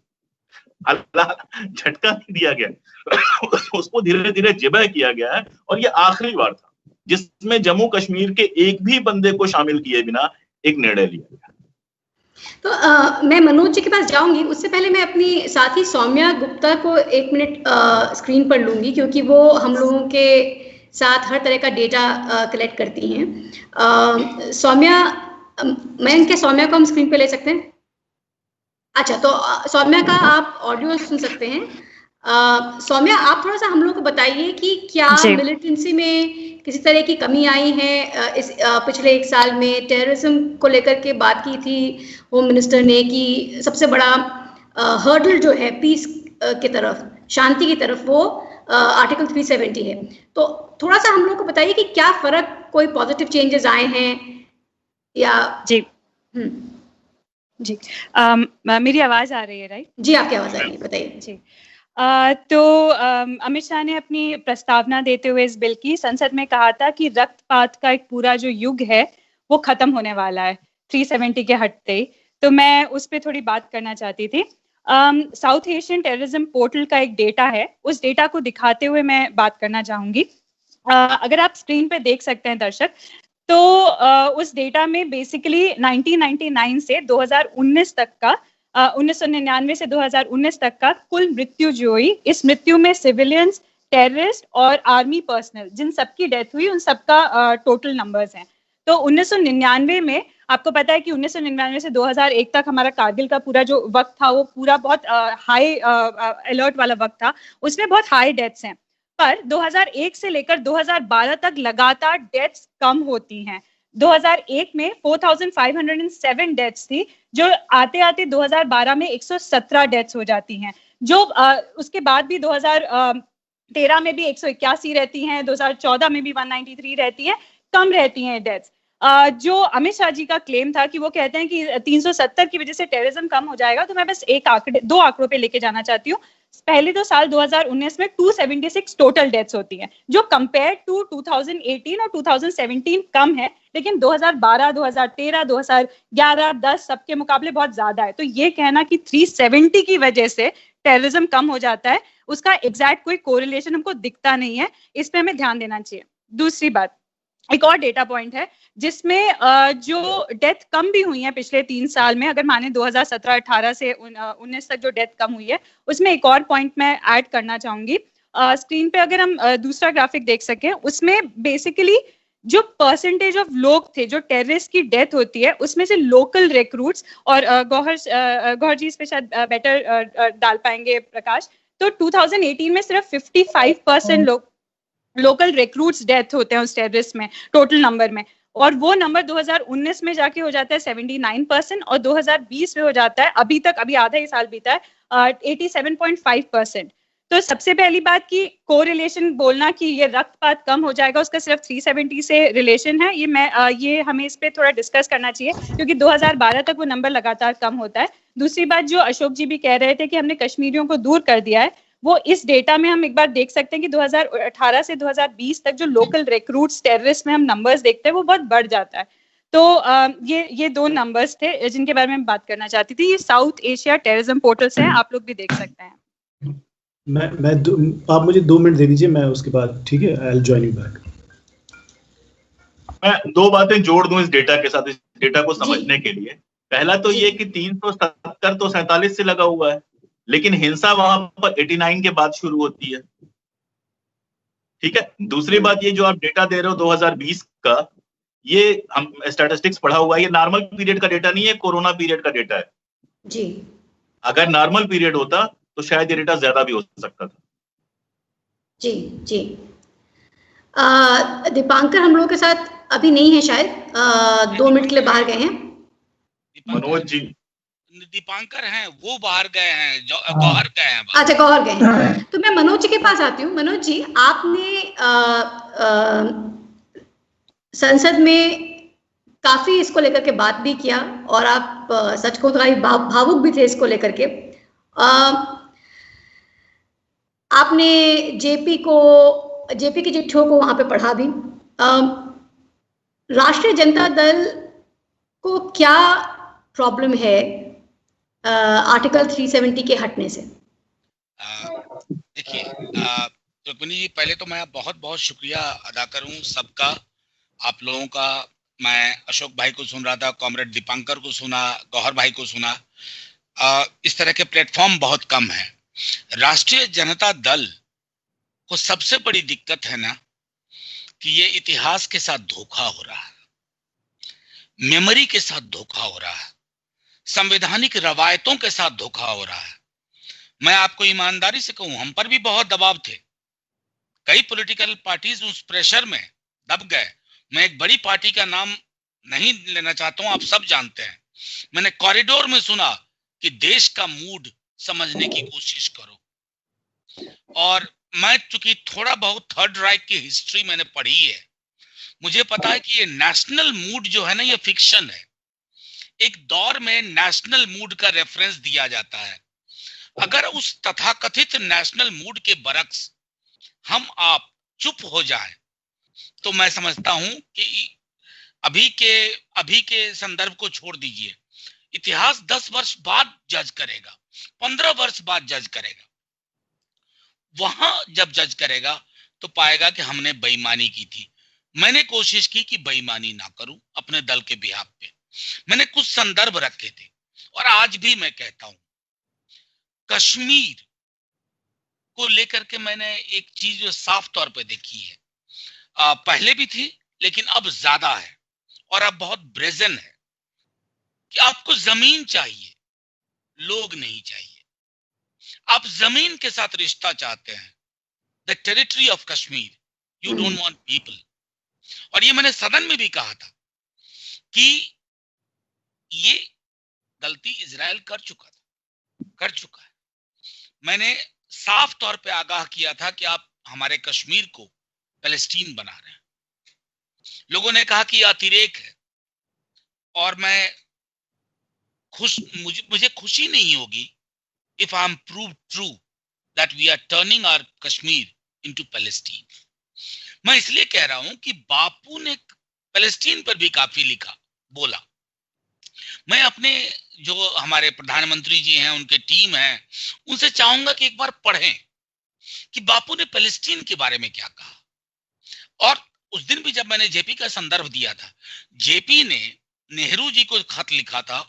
अल्लाह झटका नहीं दिया गया उसको धीरे धीरे जिबह किया गया है। और ये आखिरी बार था जिसमें जम्मू कश्मीर के एक भी बंदे को शामिल किए बिना एक निर्णय लिया गया। तो मैं मनोज जी के पास जाऊंगी, उससे पहले मैं अपनी साथी सौम्या गुप्ता को 1 मिनट स्क्रीन पर लूंगी, क्योंकि वो हम लोगों के साथ हर तरह का डेटा कलेक्ट करती हैं। सौम्या, मैं क्या सौम्या को हम स्क्रीन पे ले सकते हैं? अच्छा, तो सौम्या का आप ऑडियो सुन सकते हैं। सौम्या, आप थोड़ा सा हम लोग को बताइए कि क्या मिलिटेंसी में किसी तरह की कमी आई है इस पिछले 1 साल में? टेररिज्म को लेकर के बात की थी होम मिनिस्टर ने कि सबसे बड़ा हर्डल जो है पीस की तरफ, शांति की तरफ, वो आर्टिकल 370 है। तो थोड़ा सा हम लोग को बताइए कि क्या फर्क, कोई पॉजिटिव चेंजेस आए हैं या? जी जी, मेरी आवाज आ रही है, राइट? जी, आपकी आवाज आ रही है, बताइए। जी, तो अमित शाह ने अपनी प्रस्तावना देते हुए इस बिल की संसद में कहा था कि रक्तपात का एक पूरा जो युग है वो खत्म होने वाला है 370 के हटते ही। तो मैं उस पर थोड़ी बात करना चाहती थी। साउथ एशियन टेररिज्म पोर्टल का एक डेटा है, उस डेटा को दिखाते हुए मैं बात करना चाहूंगी। अगर आप स्क्रीन पे देख सकते हैं दर्शक, तो उस डेटा में बेसिकली 1999 से 2019 तक का 1999 से 2019 तक का कुल मृत्यु जो हुई, इस मृत्यु में सिविलियंस, टेररिस्ट और आर्मी पर्सनल, जिन सबकी डेथ हुई, उन सबका टोटल नंबर्स हैं। तो 1999 में आपको पता है कि 1999 से 2001 तक हमारा कारगिल का पूरा जो वक्त था वो पूरा बहुत हाई अलर्ट वाला वक्त था, उसमें बहुत हाई डेथ्स हैं। पर 2001 से लेकर 2012 तक लगातार डेथ्स कम होती हैं। 2001 में 4507 डेथ्स थी, जो आते आते 2012 में 117 डेथ्स हो जाती हैं, जो उसके बाद भी 2013 में भी 181 रहती हैं, 2014 में भी 193 रहती हैं, कम रहती हैं डेथ्स। जो अमित शाह जी का क्लेम था कि वो कहते हैं कि 370 की वजह से टेररिज्म कम हो जाएगा, तो मैं बस दो आंकड़ों पे लेके जाना चाहती हूँ। पहले तो साल 2019 में 276 टोटल डेथ्स होती हैं, जो कंपेयर टू 2018 और 2017 कम है, लेकिन 2012, 2013, 2011, 10 सबके मुकाबले बहुत ज्यादा है। तो ये कहना कि 370 की वजह से टेररिज्म कम हो जाता है, उसका एग्जैक्ट कोई कोरिलेशन हमको दिखता नहीं है, इस पे हमें ध्यान देना चाहिए। दूसरी बात, एक और डेटा पॉइंट है जिसमें जो डेथ कम भी हुई है पिछले 3 साल में, अगर माने 2017-18 से 19 तक जो डेथ कम हुई है, उसमें एक और पॉइंट मैं ऐड करना चाहूंगी। स्क्रीन पे अगर हम दूसरा ग्राफिक देख सकें, उसमें बेसिकली जो परसेंटेज ऑफ लोग थे जो टेररिस्ट की डेथ होती है, उसमें से लोकल रिक्रूट्स, और गौहर जी इस पे शायद बेटर डाल पाएंगे प्रकाश, तो 2018 में सिर्फ 55% लोग लोकल रिक्रूट्स डेथ होते हैं उस टेररिस्ट में, टोटल नंबर में, और वो नंबर 2019 में जाके हो जाता है 79% और 2020 में हो जाता है, अभी आधा ही साल बीता है, 87.5%। तो सबसे पहली बात कि कोरिलेशन बोलना कि ये रक्तपात कम हो जाएगा, उसका सिर्फ 370 से रिलेशन है, ये हमें इस पे थोड़ा डिस्कस करना चाहिए, क्योंकि 2012 तक वो नंबर लगातार कम होता है। दूसरी बात, जो अशोक जी भी कह रहे थे कि हमने कश्मीरियों को दूर कर दिया है, वो इस डेटा में हम एक बार देख सकते हैं कि 2018 से 2020 तक जो लोकल रिक्रूट्स टेररिस्ट में हम नंबर्स देखते हैं वो बहुत बढ़ जाता है। तो ये 2 नंबर्स थे जिनके बारे में बात करना चाहती थी। ये साउथ एशिया टेररिज्म पोर्टल से है, आप लोग भी देख सकते हैं। आप मुझे 2 मिनट दे दीजिए, मैं उसके बाद, ठीक है, I will join you back. मैं 2 बातें जोड़ दूं इस डेटा के साथ, इस डेटा को समझने के लिए। पहला तो ये कि 370 तो 47 से लगा हुआ है, लेकिन हिंसा वहां पर 89 के बाद शुरू होती है। ठीक है, दूसरी बात ये जो आप डेटा दे रहे हो 2020 का, ये हम स्टैटिस्टिक्स पढ़ा हुआ है, ये नॉर्मल पीरियड का डेटा नहीं है, कोरोना पीरियड का डेटा है जी। अगर नॉर्मल पीरियड होता तो शायद ये डेटा ज्यादा भी हो सकता था। जी जी। दीपांकर हम लोगों के साथ अभी नहीं है, शायद 2 मिनट के लिए बाहर गए हैं। मनोज जी दीपांकर हैं, वो बाहर गए हैं, गौहर गए हैं। अच्छा, गौहर गए हैं। तो मैं मनोज जी के पास आती हूँ। मनोज जी, आपने संसद में काफी इसको लेकर के बात भी किया और आप सच को तो भावुक भी थे इसको लेकर के। आपने जेपी की चिट्ठियों को वहां पे पढ़ा भी। राष्ट्रीय जनता दल को क्या प्रॉब्लम है आर्टिकल 370 के हटने से? देखिए रुक्मिणी जी, पहले तो मैं बहुत बहुत शुक्रिया अदा करूं सबका, आप लोगों का। मैं अशोक भाई को सुन रहा था, कॉमरेड दीपांकर को सुना, गौहर भाई को सुना। इस तरह के प्लेटफॉर्म बहुत कम है। राष्ट्रीय जनता दल को सबसे बड़ी दिक्कत है ना कि ये इतिहास के साथ धोखा हो रहा है, मेमोरी के साथ धोखा हो रहा है, संवैधानिक रवायतों के साथ धोखा हो रहा है। मैं आपको ईमानदारी से कहूं, हम पर भी बहुत दबाव थे। कई पॉलिटिकल पार्टीज उस प्रेशर में दब गए। मैं एक बड़ी पार्टी का नाम नहीं लेना चाहता हूं, आप सब जानते हैं। मैंने कॉरिडोर में सुना कि देश का मूड समझने की कोशिश करो। और मैं चूंकि थोड़ा बहुत थर्ड राइट की हिस्ट्री मैंने पढ़ी है, मुझे पता है कि ये नेशनल मूड जो है ना, ये फिक्शन है। एक दौर में नेशनल मूड का रेफरेंस दिया जाता है। अगर उस तथाकथित नेशनल मूड के बरक्स हम आप चुप हो जाएं, तो मैं समझता हूं कि अभी के संदर्भ को छोड़ दीजिए, इतिहास 10 वर्ष बाद जज करेगा, 15 वर्ष बाद जज करेगा। वहां जब जज करेगा तो पाएगा कि हमने बेईमानी की थी। मैंने कोशिश की कि बेईमानी ना करूं अपने दल के बिहाफ पे। मैंने कुछ संदर्भ रखे थे और आज भी मैं कहता हूं, कश्मीर को लेकर के मैंने एक चीज जो साफ तौर पे देखी है, पहले भी थी लेकिन अब ज्यादा है और अब बहुत ब्रेजन है, कि आपको जमीन चाहिए, लोग नहीं चाहिए। आप जमीन के साथ रिश्ता चाहते हैं, the territory of Kashmir, you don't want people. और ये मैंने सदन में भी कहा था कि ये गलती इजराइल कर चुका है। मैंने साफ तौर पे आगाह किया था कि आप हमारे कश्मीर को पैलेस्टीन बना रहे हैं। लोगों ने कहा कि अतिरेक है, और मैं मुझे खुशी नहीं होगी if I am proved true that we are turning our Kashmir into Palestine। मैं इसलिए कह रहा हूं कि बापू ने पैलेस्टीन पर भी काफी लिखा, बोला। मैं अपने जो हमारे प्रधानमंत्री जी हैं, उनके टीम है, उनसे चाहूंगा कि एक बार पढ़ें कि बापू ने पैलेस्टीन के बारे में क्या कहा। और उस दिन भी जब मैंने जेपी का संदर्भ दिया था, जेपी ने नेहरू जी को खत लिखा था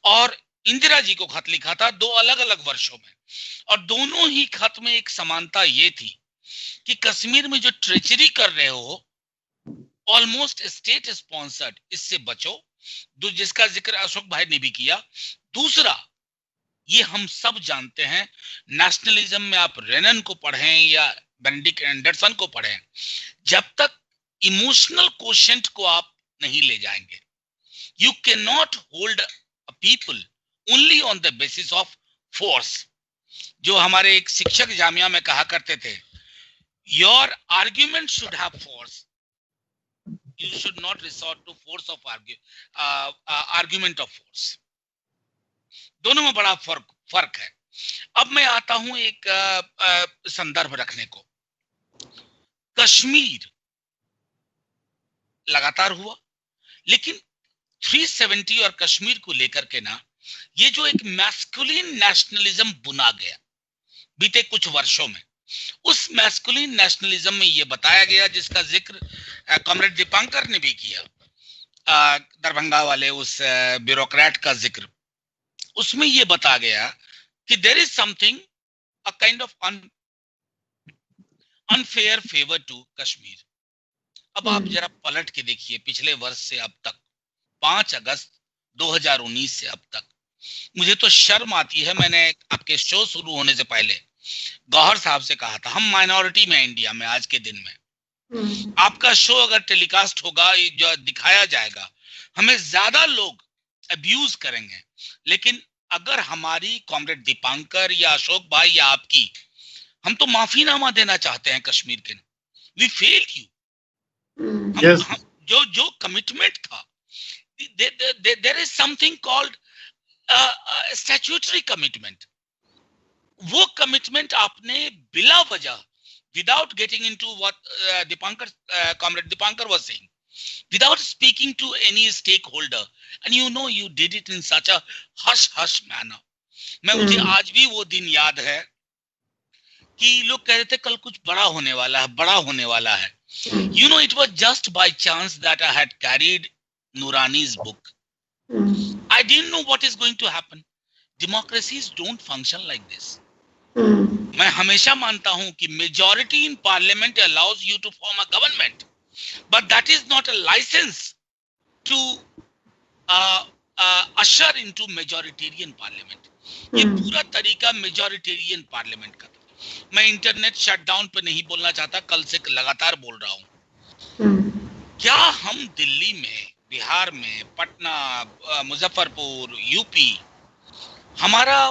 और इंदिरा जी को खत लिखा था, 2 अलग अलग वर्षों में। और दोनों ही खत में एक समानता ये थी कि कश्मीर में जो ट्रेचरी कर रहे हो, ऑलमोस्ट स्टेट स्पॉन्सर्ड, इससे बचो, जिसका जिक्र अशोक भाई ने भी किया। दूसरा, ये हम सब जानते हैं, नेशनलिज्म में आप रेनन को पढ़ें या बेनेडिक्ट एंडरसन को पढ़ें, जब तक इमोशनल कोशेंट को आप नहीं ले जाएंगे, you can not hold a people only on the basis of force. जो हमारे एक शिक्षक जामिया में कहा करते थे, your argument should have force, you should not resort to force of argument of force। दोनों में बड़ा फर्क है। अब मैं आता हूं एक संदर्भ रखने को। कश्मीर लगातार हुआ, लेकिन 370 और कश्मीर को लेकर के ना, ये जो एक मैस्कुलिन नेशनलिज्म बुना गया बीते कुछ वर्षों में, उस मैस्कुलिन नेशनलिज्म में ये बताया गया, जिसका जिक्र कॉमरेड दीपांकर ने भी किया, दरभंगा वाले उस ब्यूरोक्रेट का जिक्र, उसमें ये बताया गया कि there is something a kind of unfair favour to Kashmir. अब आप जरा पलट के देखिए पिछले वर्ष से अब तक, 5 अगस्त 2019 से अब तक, मुझे तो शर्म आती है। मैंने आपके शो शुरू होने से पहले गौहर साहब से कहा था, हम माइनॉरिटी में इंडिया में आज के दिन में, आपका शो अगर टेलीकास्ट होगा, जो दिखाया जाएगा, हमें ज्यादा लोग अब्यूज करेंगे, लेकिन अगर हमारी कॉमरेड दीपांकर या अशोक भाई या आपकी, हम तो माफीनामा देना चाहते हैं कश्मीर के, वी फेल्ड यू। Yes. जो कमिटमेंट था, there is something called statutory commitment. वो कमिटमेंट आपने बिला वजह, without getting into what comrade Dipankar was saying, without speaking to any stakeholder, and you did it in such a hush manner. मुझे आज भी वो दिन याद है कि लोग कह रहे थे कल कुछ बड़ा होने वाला है। It was just by chance that I had carried Noorani's book. I didn't know what is going to happen. Democracies don't function like this. मैं हमेशा मानता हूं कि majority in parliament allows you to form a government, but that is not a license to usher into majoritarian parliament. ये पूरा तरीका majoritarian parliament का था। मैं इंटरनेट शटडाउन पे नहीं बोलना चाहता, कल से लगातार बोल रहा हूँ। क्या हम दिल्ली में, बिहार में, पटना, मुजफ्फरपुर, यूपी, हमारा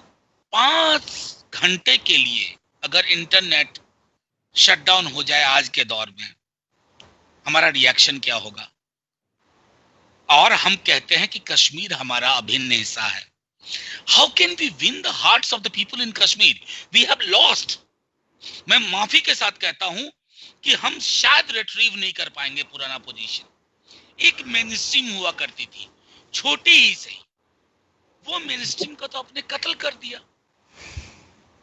5 घंटे के लिए अगर इंटरनेट शटडाउन हो जाए आज के दौर में, हमारा रिएक्शन क्या होगा? और हम कहते हैं कि कश्मीर हमारा अभिन्न हिस्सा है। How can we win the hearts of the people in Kashmir? We have lost. मैं माफी के साथ कहता हूं कि हम शायद रिट्रीव नहीं कर पाएंगे पुराना पोजीशन। एक मेनस्ट्रीम हुआ करती थी, छोटी ही सही, वो मेनस्ट्रीम को तो आपने कत्ल कर दिया।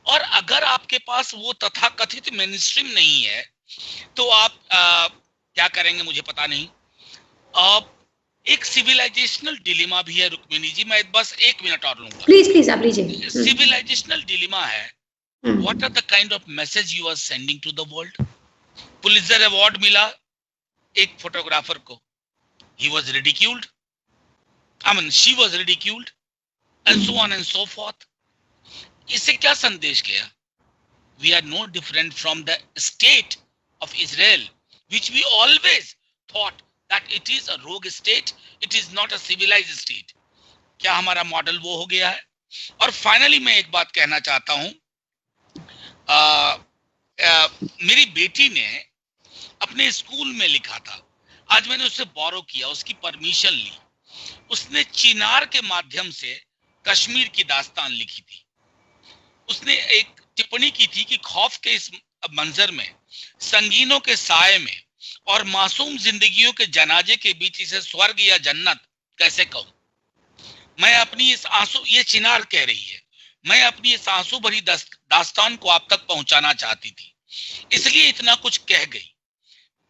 और अगर आपके पास वो तथाकथित मेनस्ट्रीम नहीं है तो आप क्या करेंगे मुझे पता नहीं। एक सिविलाइजेशनल डिलेमा भी है रुक्मिणी जी, मैं बस 1 मिनट और लूंगा। प्लीज आप लीजिए। सिविलाइजेशनल डिलेमा है, what are the kind of message you are sending to the world. Pulitzer award मिला एक फोटोग्राफर को, he was ridiculed, she was ridiculed and so on and so forth. इससे क्या संदेश गया? We are no different from the state of Israel, which we always thought that it is a rogue state, it is not a civilized state. क्या हमारा model वो हो गया है? और फाइनली मैं एक बात कहना चाहता हूं, मेरी बेटी ने अपने स्कूल में लिखा था, आज मैंने उससे बोरो किया, उसकी परमिशन ली। उसने चिनार के माध्यम से कश्मीर की दास्तान लिखी थी। उसने एक टिप्पणी की थी कि खौफ के इस मंजर में, संगीनों के साए में और मासूम जिंदगियों के जनाजे के बीच इसे स्वर्ग या जन्नत कैसे कहूं। मैं अपनी इस आंसू, ये चिनार कह रही है, मैं अपनी इस आंसू भरी दास्तान को आप तक पहुंचाना चाहती थी, इसलिए इतना कुछ कह गई।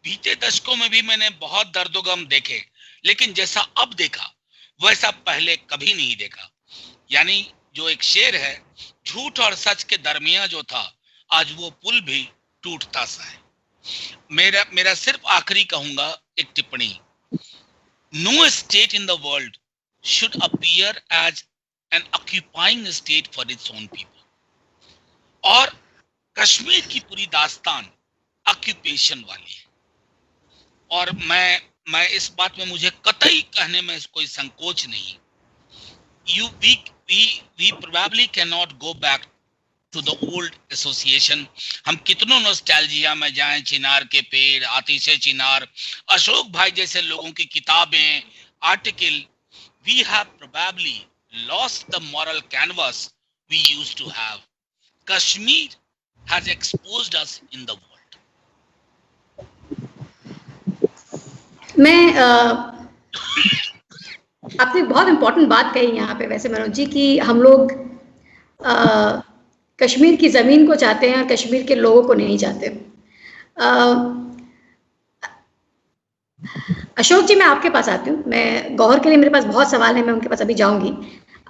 बीते दशकों में भी मैंने बहुत दर्दोगम देखे, लेकिन जैसा अब देखा वैसा पहले कभी नहीं देखा। यानी जो एक शेर है, झूठ और सच के दरमियान जो था, आज वो पुल भी टूटता सा है। मेरा सिर्फ आखिरी कहूंगा एक टिप्पणी, no state in the world should appear as an occupying state for its own people. और कश्मीर की पूरी दास्तान ऑक्यूपेशन वाली है। और मैं इस बात में मुझे कतई कहने में कोई संकोच नहीं। we probably cannot go back to the old association. हम कितनों नॉस्टैल्जिया में जाएं, चिनार के पेड़, आतिशे चिनार, अशोक भाई जैसे लोगों की किताबें, article, we have probably lost the moral canvas we used to have. Kashmir has exposed us in the world. मैं आपने बहुत इंपॉर्टेंट बात कही यहाँ पे वैसे मनोज जी, कि हम लोग कश्मीर की ज़मीन को चाहते हैं और कश्मीर के लोगों को नहीं चाहते। अशोक जी, मैं आपके पास आती हूँ। मैं गौहर के लिए मेरे पास बहुत सवाल है, मैं उनके पास अभी जाऊंगी।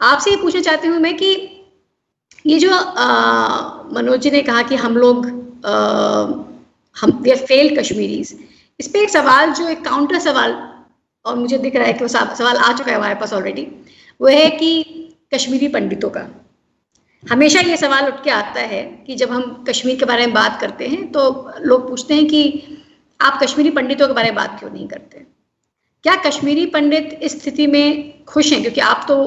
आपसे ये पूछना चाहती हूँ मैं कि ये जो मनोज जी ने कहा कि हम लोग हम वी आर फेल्ड कश्मीरीज, इस पे एक सवाल जो एक काउंटर सवाल, और मुझे दिख रहा है कि वो सवाल आ चुका है हमारे पास ऑलरेडी, वो है कि कश्मीरी पंडितों का हमेशा ये सवाल उठ के आता है कि जब हम कश्मीर के बारे में बात करते हैं तो लोग पूछते हैं कि आप कश्मीरी पंडितों के बारे में बात क्यों नहीं करते। क्या कश्मीरी पंडित इस स्थिति में खुश हैं? क्योंकि आप तो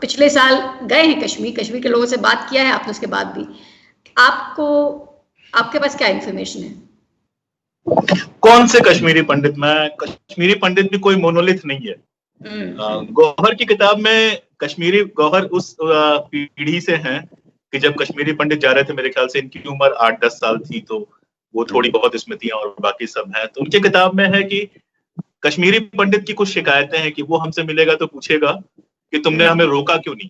पिछले साल गए हैं कश्मीर के लोगों से बात किया है आपने, उसके बाद भी आपके पास क्या इंफॉर्मेशन है? कौन से कश्मीरी पंडित? मैं कश्मीरी पंडित भी कोई मोनोलिथ नहीं है। गौहर की किताब में कश्मीरी गौहर उस पीढ़ी से हैं कि जब कश्मीरी पंडित जा रहे थे, मेरे ख्याल से इनकी उम्र 8-10 साल थी, तो वो थोड़ी बहुत स्मृतियां और बाकी सब है। तो उनकी किताब में है कि कश्मीरी पंडित की कुछ शिकायतें हैं कि वो हमसे मिलेगा तो पूछेगा कि तुमने हमें रोका क्यों नहीं,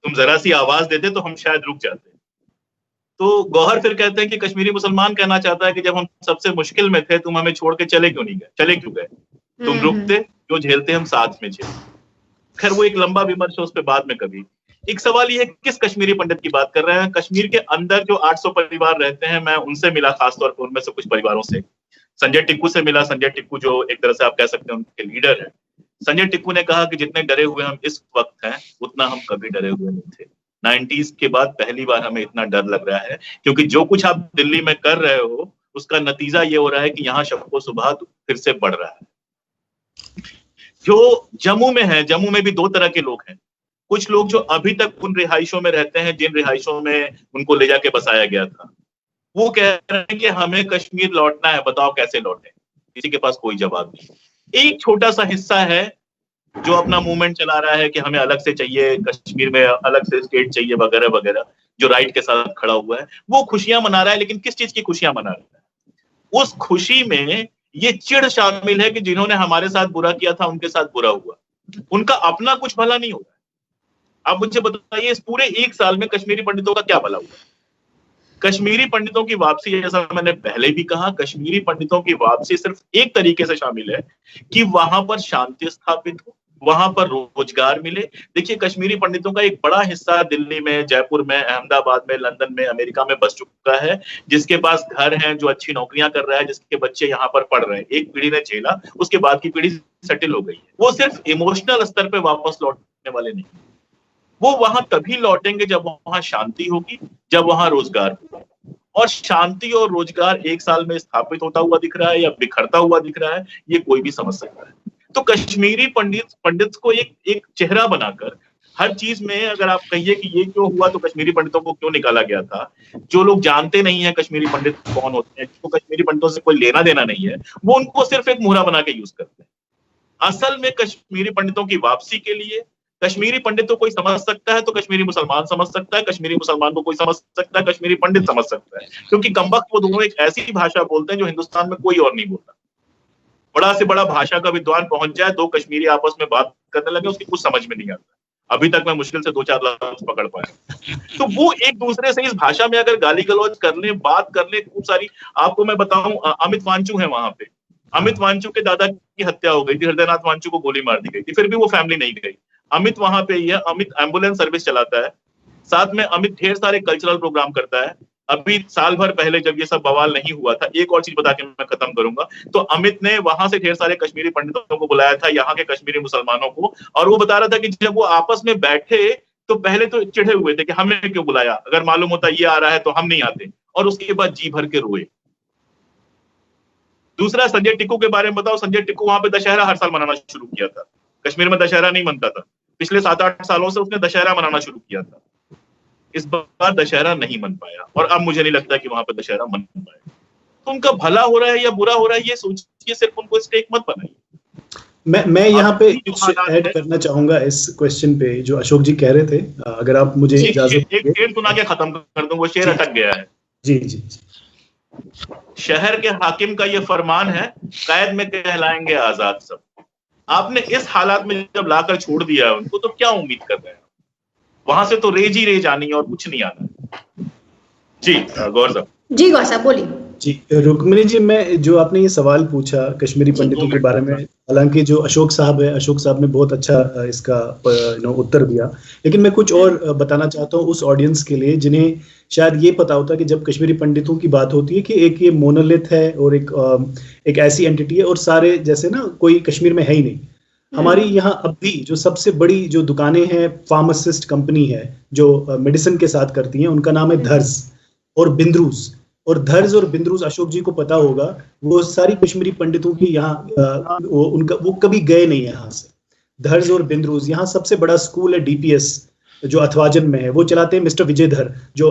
तुम जरा सी आवाज देते तो हम शायद रुक जाते। तो गौहर फिर कहते हैं कि कश्मीरी मुसलमान कहना चाहता है कि जब हम सबसे मुश्किल में थे तुम हमें छोड़ के चले क्यों गए, तुम रुकते, जो झेलते हम साथ में झेलते। खैर वो एक लंबा विमर्श है, उस पर बाद में कभी। एक सवाल ये है किस कश्मीरी पंडित की बात कर रहे हैं? कश्मीर के अंदर जो 800 परिवार रहते हैं, मैं उनसे मिला, खासतौर पर उनमें से कुछ परिवारों से। संजय टिक्कू से मिला। संजय टिक्कू जो एक तरह से आप कह सकते हैं उनके लीडर है। संजय टिक्कू ने कहा कि जितने डरे हुए हम इस वक्त हैं उतना हम कभी डरे हुए नहीं थे। 90s के बाद पहली बार हमें इतना डर लग रहा है, क्योंकि जो कुछ आप दिल्ली में कर रहे हो उसका नतीजा ये हो रहा है कि यहाँ शब सुबह फिर से बढ़ रहा है। जो जम्मू में है, जम्मू में भी दो तरह के लोग हैं। कुछ लोग जो अभी तक उन रिहाइशों में रहते हैं जिन रिहाइशों में उनको ले जाके बसाया गया था, वो कह रहे हैं कि हमें कश्मीर लौटना है, बताओ कैसे लौटे। किसी के पास कोई जवाब नहीं। एक छोटा सा हिस्सा है जो अपना मूवमेंट चला रहा है कि हमें अलग से चाहिए, कश्मीर में अलग से स्टेट चाहिए वगैरह वगैरह, जो राइट के साथ खड़ा हुआ है। वो खुशियां मना रहा है, लेकिन किस चीज की खुशियां मना रहा है? उस खुशी में ये चिढ़ शामिल है कि जिन्होंने हमारे साथ बुरा किया था उनके साथ बुरा हुआ, उनका अपना कुछ भला नहीं हो रहा है। आप मुझे बताइए, इस पूरे एक साल में कश्मीरी पंडितों का क्या भला हुआ? कश्मीरी पंडितों की वापसी, जैसा मैंने पहले भी कहा, कश्मीरी पंडितों की वापसी सिर्फ एक तरीके से शामिल है कि वहां पर शांति स्थापित हो, वहां पर रोजगार मिले। देखिए, कश्मीरी पंडितों का एक बड़ा हिस्सा दिल्ली में, जयपुर में, अहमदाबाद में, लंदन में, अमेरिका में बस चुका है, जिसके पास घर हैं, जो अच्छी नौकरियां कर रहा है, जिसके बच्चे यहाँ पर पढ़ रहे हैं। एक पीढ़ी ने झेला, उसके बाद की पीढ़ी सेटल हो गई है। वो सिर्फ इमोशनल स्तर पे वापस लौटने वाले नहीं, वो वहां तभी लौटेंगे जब वहां शांति होगी, जब वहां रोजगार होगा। और शांति और रोजगार एक साल में स्थापित होता हुआ दिख रहा है या बिखरता हुआ दिख रहा है, ये कोई भी समझ सकता है। तो कश्मीरी पंडित को एक चेहरा बनाकर हर चीज में, अगर आप कहिए कि ये क्यों हुआ तो कश्मीरी पंडितों को क्यों निकाला गया था, जो लोग जानते नहीं है कश्मीरी पंडित कौन होते हैं, जिनको कश्मीरी पंडितों से कोई लेना देना नहीं है, वो उनको सिर्फ एक मुहरा बना के यूज करते हैं। असल में कश्मीरी पंडितों की वापसी के लिए कश्मीरी पंडित तो कोई समझ सकता है, तो कश्मीरी मुसलमान समझ सकता है, कश्मीरी मुसलमान को कोई समझ सकता है, कश्मीरी पंडित समझ सकता है, क्योंकि कमबख्त वो दोनों एक ऐसी भाषा बोलते हैं जो हिंदुस्तान में कोई और नहीं बोलता। बड़ा से बड़ा भाषा का विद्वान पहुंच जाए, दो कश्मीरी आपस में बात करने लगे, उसकी कुछ समझ में नहीं आता। अभी तक मैं मुश्किल से 2-4 लफ्ज पकड़ पाया। तो वो एक दूसरे से इस भाषा में अगर गाली गलौज कर ले, बात कर ले, खूब सारी। आपको मैं बताऊं, अमित वांचू है वहां पे, अमित वांचू के दादा की हत्या हो गई थी, हृदयनाथ वांचू को गोली मार दी गई थी, फिर भी वो फैमिली नहीं गई। अमित वहां पे ही है, अमित एम्बुलेंस सर्विस चलाता है, साथ में अमित ढेर सारे कल्चरल प्रोग्राम करता है। अभी साल भर पहले जब ये सब बवाल नहीं हुआ था, एक और चीज बता के मैं खत्म करूंगा, तो अमित ने वहां से ढेर सारे कश्मीरी पंडितों को बुलाया था, यहाँ के कश्मीरी मुसलमानों को, और वो बता रहा था कि जब वो आपस में बैठे तो पहले तो चिढ़े हुए थे कि हमें क्यों बुलाया, अगर मालूम होता ये आ रहा है तो हम नहीं आते, और उसके बाद जी भर के रोए। दूसरा, संजय टिक्कू के बारे में बताओ। संजय टिक्कू वहां पे दशहरा हर साल मनाना शुरू किया था। कश्मीर में दशहरा नहीं मनता था, पिछले 7-8 सालों से उसने दशहरा मनाना शुरू किया था। इस बार दशहरा नहीं मन पाया, और अब मुझे नहीं लगता कि वहां पर दशहरा मन पाएगा। तो उनका भला हो रहा है या बुरा हो रहा है, ये सोचिए, सिर्फ उनको स्टेक मत बनाइए। मैं यहाँ पे कुछ ऐड करना चाहूंगा इस क्वेश्चन पे जो अशोक जी कह रहे थे, अगर आप मुझे इजाजत। एक शेर सुना के खत्म कर दूं, वो शेर अटक गया है। जी जी। शहर के हाकिम का ये फरमान है, कैद में कहलाएंगे आजाद सब। आपने इस हालात में जब लाकर छोड़ दिया है उनको, तो क्या उम्मीद कर रहे हैं? वहां से तो रेज ही रेज आनी है और कुछ नहीं आना। जी गौर साहब। जी गौर साहब बोलिए। जी रुक्मिणी जी, मैं जो आपने ये सवाल पूछा कश्मीरी पंडितों के बारे में, हालांकि जो अशोक साहब है, अशोक साहब ने बहुत अच्छा इसका उत्तर दिया, लेकिन मैं कुछ और बताना चाहता हूँ उस ऑडियंस के लिए जिन्हें शायद ये पता होता है कि जब कश्मीरी पंडितों की बात होती है कि एक ये मोनोलिथ है और एक ऐसी एंटिटी है और सारे जैसे ना कोई कश्मीर में है ही नहीं। हमारी यहाँ अब भी जो सबसे बड़ी जो दुकानें हैं, फार्मासिस्ट कंपनी है जो मेडिसिन के साथ करती हैं, उनका नाम है धर्स और बिंद्रूज। और धर्ज और बिंद्रूज अशोक जी को पता होगा, वो सारी कश्मीरी पंडितों की यहाँ वो कभी गए नहीं यहाँ से। धर्ज और बिंद्रूज, यहाँ सबसे बड़ा स्कूल है डीपीएस जो अथवाजन में है, वो चलाते हैं मिस्टर विजय धर जो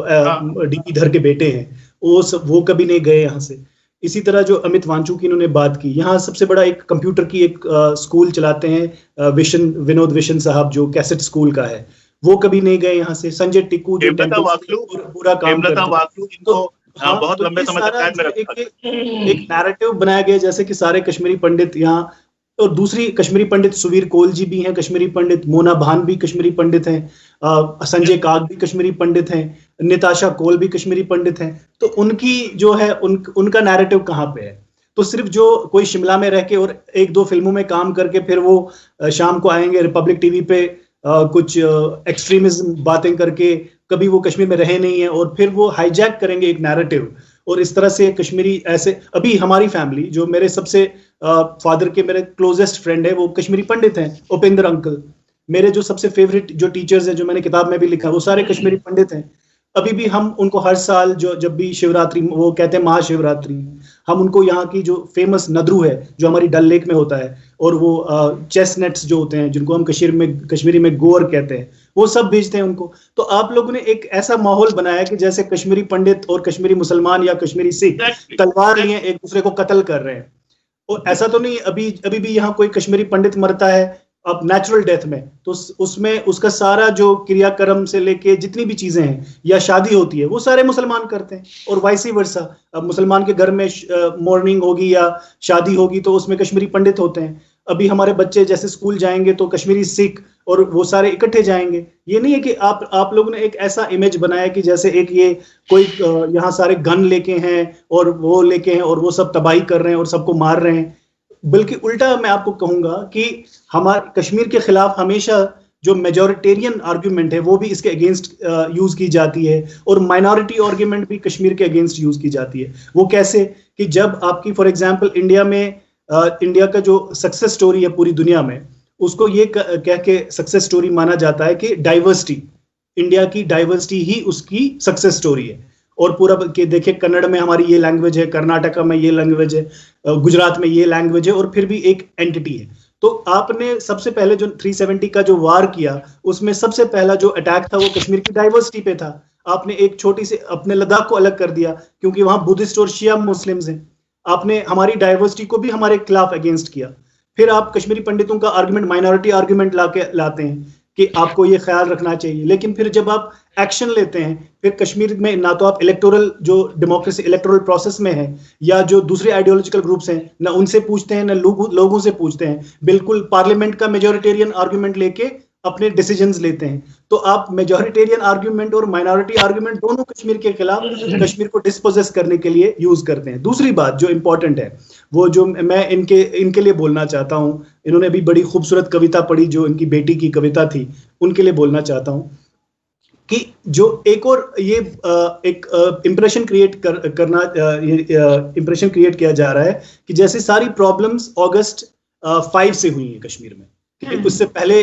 डीपी धर के बेटे हैं, वो कभी नहीं गए यहाँ से। इसी तरह जो अमित वांचू की इन्होंने बात की, यहाँ सबसे बड़ा एक कंप्यूटर की एक स्कूल चलाते हैं विनोद विशन साहब जो कैसेट स्कूल का है, वो कभी नहीं गए यहाँ से। संजय टिक्कू जो पूरा काम करते, हाँ, बहुत लंबे समय तक एक नैरेटिव बनाया गया जैसे कि सारे कश्मीरी पंडित यहाँ, और दूसरी कश्मीरी पंडित सुवीर कोल जी भी हैं कश्मीरी पंडित, मोना भान भी कश्मीरी पंडित हैं, संजय काग भी कश्मीरी पंडित हैं, निताशा कोल भी कश्मीरी पंडित हैं। तो उनकी जो है उनका नैरेटिव कहाँ पे है? तो सिर्फ जो कोई शिमला में रह के और एक दो फिल्मों में काम करके फिर वो शाम को आएंगे रिपब्लिक टीवी पे कुछ एक्सट्रीमिज्म बातें करके, कभी वो कश्मीर में रहे नहीं है और फिर वो हाईजैक करेंगे एक नैरेटिव, और इस तरह से कश्मीरी ऐसे। अभी हमारी फैमिली जो मेरे सबसे फादर के मेरे क्लोजेस्ट फ्रेंड है वो कश्मीरी पंडित हैं, उपेंद्र अंकल। मेरे जो सबसे फेवरेट जो टीचर्स हैं, जो मैंने किताब में भी लिखा, वो सारे कश्मीरी पंडित हैं। अभी भी हम उनको हर साल जब भी शिवरात्रि, वो कहते हैं महाशिवरात्रि, हम उनको यहाँ की जो फेमस नदरू है जो हमारी डल लेक में होता है, और वो चेस्टनट्स जो होते हैं जिनको हम कश्मीरी में गोर कहते हैं, वो सब भेजते हैं उनको। तो आप लोगों ने एक ऐसा माहौल बनाया कि जैसे कश्मीरी पंडित और कश्मीरी मुसलमान या कश्मीरी सिख तलवार लिए एक दूसरे को कत्ल कर रहे हैं। और ऐसा तो नहीं, अभी भी यहाँ कोई कश्मीरी पंडित मरता है अब नेचुरल डेथ में, तो उसमें उसका सारा जो क्रियाक्रम से लेके जितनी भी चीजें हैं, या शादी होती है, वो सारे मुसलमान करते हैं, और वाइसी वर्सा। अब मुसलमान के घर में मॉर्निंग होगी या शादी होगी तो उसमें कश्मीरी पंडित होते हैं। अभी हमारे बच्चे जैसे स्कूल जाएंगे तो कश्मीरी सिख और वो सारे इकट्ठे जाएंगे। ये नहीं है कि आप लोगों ने एक ऐसा इमेज बनाया कि जैसे एक ये कोई यहाँ सारे गन लेके हैं और वो लेके हैं और वो सब तबाही कर रहे हैं और सबको मार रहे हैं। बल्कि उल्टा मैं आपको कहूंगा कि हमारे कश्मीर के खिलाफ हमेशा जो मेजॉरिटेरियन आर्ग्यूमेंट है वो भी इसके अगेंस्ट यूज की जाती है, और माइनॉरिटी आर्ग्यूमेंट भी कश्मीर के अगेंस्ट यूज की जाती है। वो कैसे कि जब आपकी फॉर एग्जांपल इंडिया का जो सक्सेस स्टोरी है पूरी दुनिया में, उसको ये कह के सक्सेस स्टोरी माना जाता है कि डाइवर्सिटी, इंडिया की डाइवर्सिटी ही उसकी सक्सेस स्टोरी है। और पूरा के देखिए, कन्नड़ में हमारी ये लैंग्वेज है, कर्नाटका में ये लैंग्वेज है, गुजरात में ये लैंग्वेज है, और फिर भी एक एंटिटी है। तो आपने सबसे पहले जो 370 का जो वार किया, उसमें सबसे पहला जो अटैक था वो कश्मीर की डाइवर्सिटी पे था। आपने एक छोटी से अपने लद्दाख को अलग कर दिया क्योंकि वहां बुद्धिस्ट और शिया मुस्लिम्स हैं। आपने हमारी डाइवर्सिटी को भी हमारे खिलाफ अगेंस्ट किया। फिर आप कश्मीरी पंडितों का आर्गुमेंट, माइनॉरिटी आर्गुमेंट लाते हैं कि आपको ये ख्याल रखना चाहिए, लेकिन फिर जब आप एक्शन लेते हैं, फिर कश्मीर में ना तो आप इलेक्टोरल जो डेमोक्रेसी इलेक्टोरल प्रोसेस में है, या जो दूसरे आइडियोलॉजिकल ग्रुप्स हैं, ना उनसे पूछते हैं, ना लोगों से पूछते हैं, बिल्कुल पार्लियामेंट का मेजॉरिटेरियन आर्गुमेंट लेके अपने डिसीजंस लेते हैं। तो आप मेजॉरिटेरियन आर्गुमेंट और माइनॉरिटी आर्गुमेंट दोनों कश्मीर के खिलाफ, कश्मीर को डिस्पोजेस करने के लिए यूज करते हैं। दूसरी बात जो इंपॉर्टेंट है, वो जो मैं इनके लिए बोलना चाहता हूं, इन्होंने भी बड़ी खूबसूरत कविता पढ़ी जो इनकी बेटी की कविता थी, उनके लिए बोलना चाहता हूं कि जो एक और ये एक इंप्रेशन क्रिएट इंप्रेशन क्रिएट किया जा रहा है कि जैसे सारी प्रॉब्लम्स अगस्त 5 से हुई है कश्मीर में। उससे पहले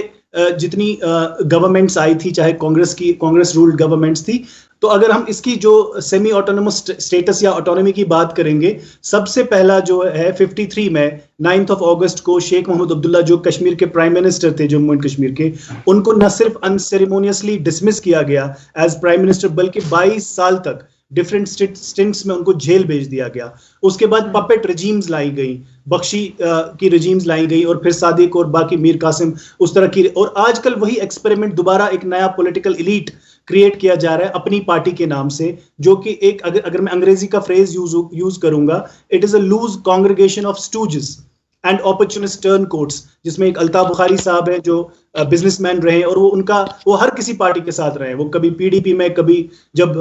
जितनी गवर्नमेंट्स आई थी, चाहे कांग्रेस रूल्ड गवर्नमेंट्स थी, तो अगर हम इसकी जो सेमी ऑटोनोमस स्टेटस या ऑटोनॉमी की बात करेंगे, सबसे पहला जो है 53 में 9 अगस्त को शेख मोहम्मद अब्दुल्ला जो कश्मीर के प्राइम मिनिस्टर थे, जम्मू एंड कश्मीर के, उनको न सिर्फ अनसेरेमोनियसली डिसमिस किया गया एज प्राइम मिनिस्टर, बल्कि 22 साल तक डिफरेंट स्टिंट्स में उनको जेल भेज दिया गया। उसके बाद पपेट रेजीम्स लाई गई, बख्शी की रेजीम्स लाई गई, और फिर सादिक और बाकी मीर कासिम, उस तरह की। और आजकल वही एक्सपेरिमेंट दोबारा एक नया पॉलिटिकल एलीट क्रिएट किया जा रहा है अपनी पार्टी के नाम से, जो कि एक अगर मैं अंग्रेजी का फ्रेज यूज करूंगा, it is a loose congregation of stooges and opportunist turncoats, जिसमें एक अल्ताफ बुखारी साहब है जो बिजनेसमैन रहे, और वो हर किसी पार्टी के साथ रहे। वो कभी पीडीपी में, कभी जब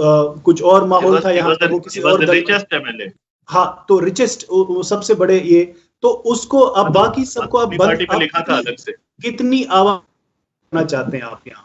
कुछ और माहौल था यहाँ पे, वो किसी और हाँ, तो रिचेस्ट वो सबसे बड़े ये, तो उसको अब बाकी सबको अब पार्टी पे लिखा था अलग से। कितनी आवाज करना चाहते हैं आप यहाँ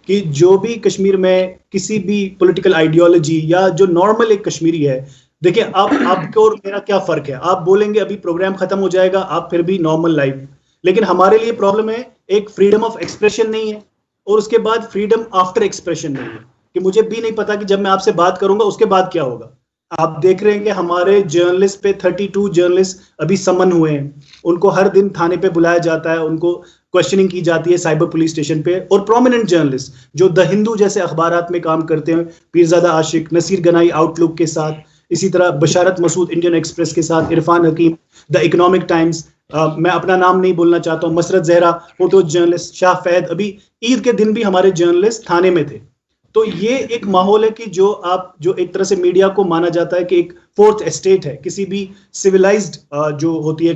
कि जो भी कश्मीर में किसी भी पॉलिटिकल आइडियोलॉजी या जो नॉर्मल एक कश्मीरी है, देखिए आपको और मेरा क्या फर्क है, आप बोलेंगे अभी प्रोग्राम खत्म हो जाएगा, आप फिर भी नॉर्मल लाइफ, लेकिन हमारे लिए प्रॉब्लम है एक फ्रीडम ऑफ एक्सप्रेशन नहीं है और उसके बाद फ्रीडम आफ्टर एक्सप्रेशन नहीं है, कि मुझे भी नहीं पता कि जब मैं आपसे बात करूंगा उसके बाद क्या होगा। आप देख रहे हैं कि हमारे जर्नलिस्ट पे 32 जर्नलिस्ट अभी समन हुए हैं, उनको हर दिन थाने पे बुलाया जाता है, उनको क्वेश्चनिंग की जाती है साइबर पुलिस स्टेशन पे, और प्रोमिनेंट जर्नलिस्ट जो द हिंदू जैसे अखबारात में काम करते हैं, पीरजादा आशिक, नसीर गनाई आउटलुक के साथ, इसी तरह बशारत मसूद इंडियन एक्सप्रेस के साथ, इरफान हकीम द इकोनॉमिक टाइम्स, मैं अपना नाम नहीं बोलना चाहता हूँ, मसरत जहरा फोटो जर्नलिस्ट, शाह फैद, अभी ईद के दिन भी हमारे जर्नलिस्ट थाने में थे। तो ये एक माहौल है कि जो एक तरह से मीडिया को माना जाता है कि एक फोर्थ एस्टेट है, किसी भी सिविलाइज्ड जो होती है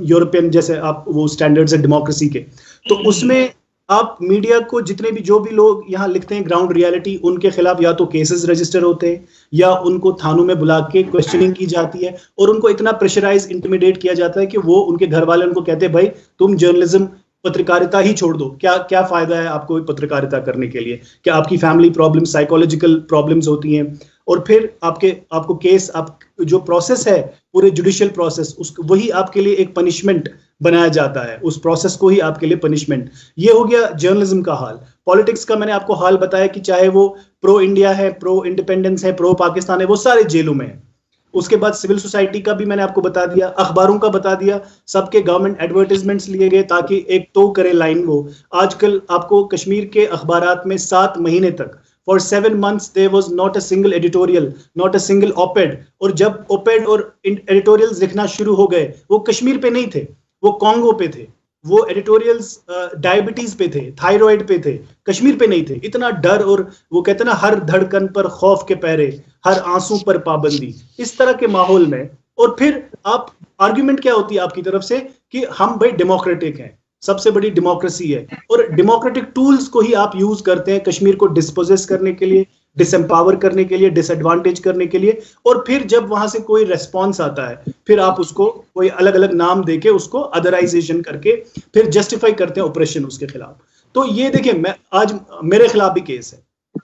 यूरोपियन जैसे आप वो स्टैंडर्ड्स है डेमोक्रेसी के, तो उसमें आप मीडिया को जितने भी जो भी लोग यहाँ लिखते हैं ग्राउंड रियलिटी, उनके खिलाफ या तो केसेस रजिस्टर होते हैं या उनको थानों में बुला के क्वेश्चनिंग की जाती है और उनको इतना प्रेशराइज इंटिमिडेट किया जाता है कि वो उनके घर वाले उनको कहते हैं भाई तुम जर्नलिज्म पत्रकारिता ही छोड़ दो, क्या फायदा है आपको पत्रकारिता करने के लिए, क्या आपकी फैमिली प्रॉब्लम, साइकोलॉजिकल प्रॉब्लम्स होती हैं, और फिर आपको केस, आप जो प्रोसेस है पूरे जुडिशियल प्रोसेस, उसको वही आपके लिए एक पनिशमेंट बनाया जाता है, उस प्रोसेस को ही आपके लिए पनिशमेंट। ये हो गया जर्नलिज्म का हाल। पॉलिटिक्स का मैंने आपको हाल बताया कि चाहे वो प्रो इंडिया है, प्रो इंडिपेंडेंस है, प्रो पाकिस्तान है, वो सारे जेलों में है। उसके बाद सिविल सोसाइटी का भी मैंने आपको बता दिया, अखबारों का बता दिया, सबके गवर्नमेंट एडवर्टाइजमेंट्स लिए गए ताकि एक तो करे लाइन वो। आजकल आपको कश्मीर के अखबारात में 7 महीने तक for 7 months there was not a single editorial, not a single op-ed, और जब op-ed और editorials लिखना शुरू हो गए वो कश्मीर पे नहीं थे, वो कॉन्गो पे थे, वो एडिटोरियल्स डायबिटीज पे थे, थायराइड पे थे, कश्मीर पे नहीं थे। इतना डर, और वो कहते हैं ना हर धड़कन पर खौफ के पहरे, हर आंसू पर पाबंदी, इस तरह के माहौल में। और फिर आप आर्ग्यूमेंट क्या होती है आपकी तरफ से कि हम भाई डेमोक्रेटिक हैं, सबसे बड़ी डेमोक्रेसी है, और डेमोक्रेटिक टूल्स को ही आप यूज करते हैं कश्मीर को डिस्पोजेस करने के लिए, डिसएम्पावर करने के लिए, डिसएडवांटेज करने के लिए। और फिर जब वहां से कोई रेस्पॉन्स आता है फिर आप उसको कोई अलग अलग नाम देके उसको अदराइजेशन करके फिर जस्टिफाई करते हैं ऑपरेशन उसके खिलाफ। तो ये देखिए, मैं आज मेरे खिलाफ भी केस है,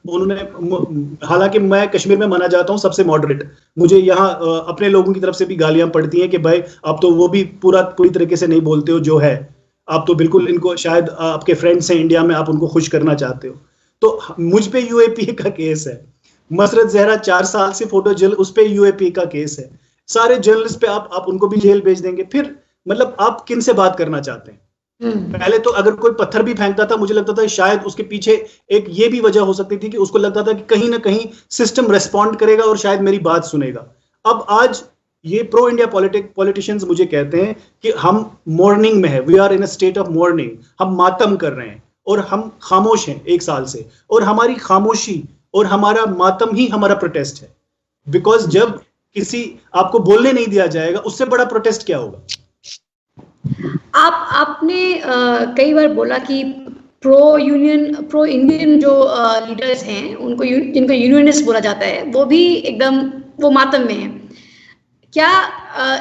उन्होंने, हालांकि मैं कश्मीर में माना जाता हूं सबसे मॉडरेट, मुझे यहाँ अपने लोगों की तरफ से भी गालियां पड़ती हैं कि भाई आप तो वो भी पूरी तरीके से नहीं बोलते हो जो है, आप तो बिल्कुल इनको, शायद आपके फ्रेंड्स हैं इंडिया में, आप उनको खुश करना चाहते हो। तो मुझ पे यूएपीए का केस है, मसरत जहरा 4 साल से फोटो जेल, उस पे यूएपीए का केस है, सारे जर्नलिस्ट पे आप उनको भी जेल भेज देंगे। फिर मतलब आप किन से बात करना चाहते हैं? पहले तो अगर कोई पत्थर भी फेंकता था मुझे लगता था शायद उसके पीछे एक ये भी वजह हो सकती थी कि उसको लगता था कि कहीं ना कहीं सिस्टम रेस्पॉन्ड करेगा और शायद मेरी बात सुनेगा। अब आज ये प्रो इंडिया पॉलिटिशियंस मुझे कहते हैं कि हम मॉर्निंग में है, we are in a state of mourning, हम मातम कर रहे हैं और हम खामोश हैं 1 साल से, और हमारी खामोशी और हमारा मातम ही हमारा प्रोटेस्ट है। बिकॉज जब किसी आपको बोलने नहीं दिया जाएगा उससे बड़ा प्रोटेस्ट क्या होगा? आपने कई बार बोला कि प्रो इंडियन जो लीडर्स हैं उनको जिनको यूनियनिस्ट बोला जाता है वो भी एकदम वो मातम में है। क्या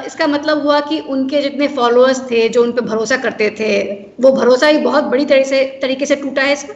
इसका मतलब हुआ कि उनके जितने फॉलोअर्स थे जो उन पे भरोसा करते थे वो भरोसा ही बहुत बड़ी तरीके से टूटा है इसका?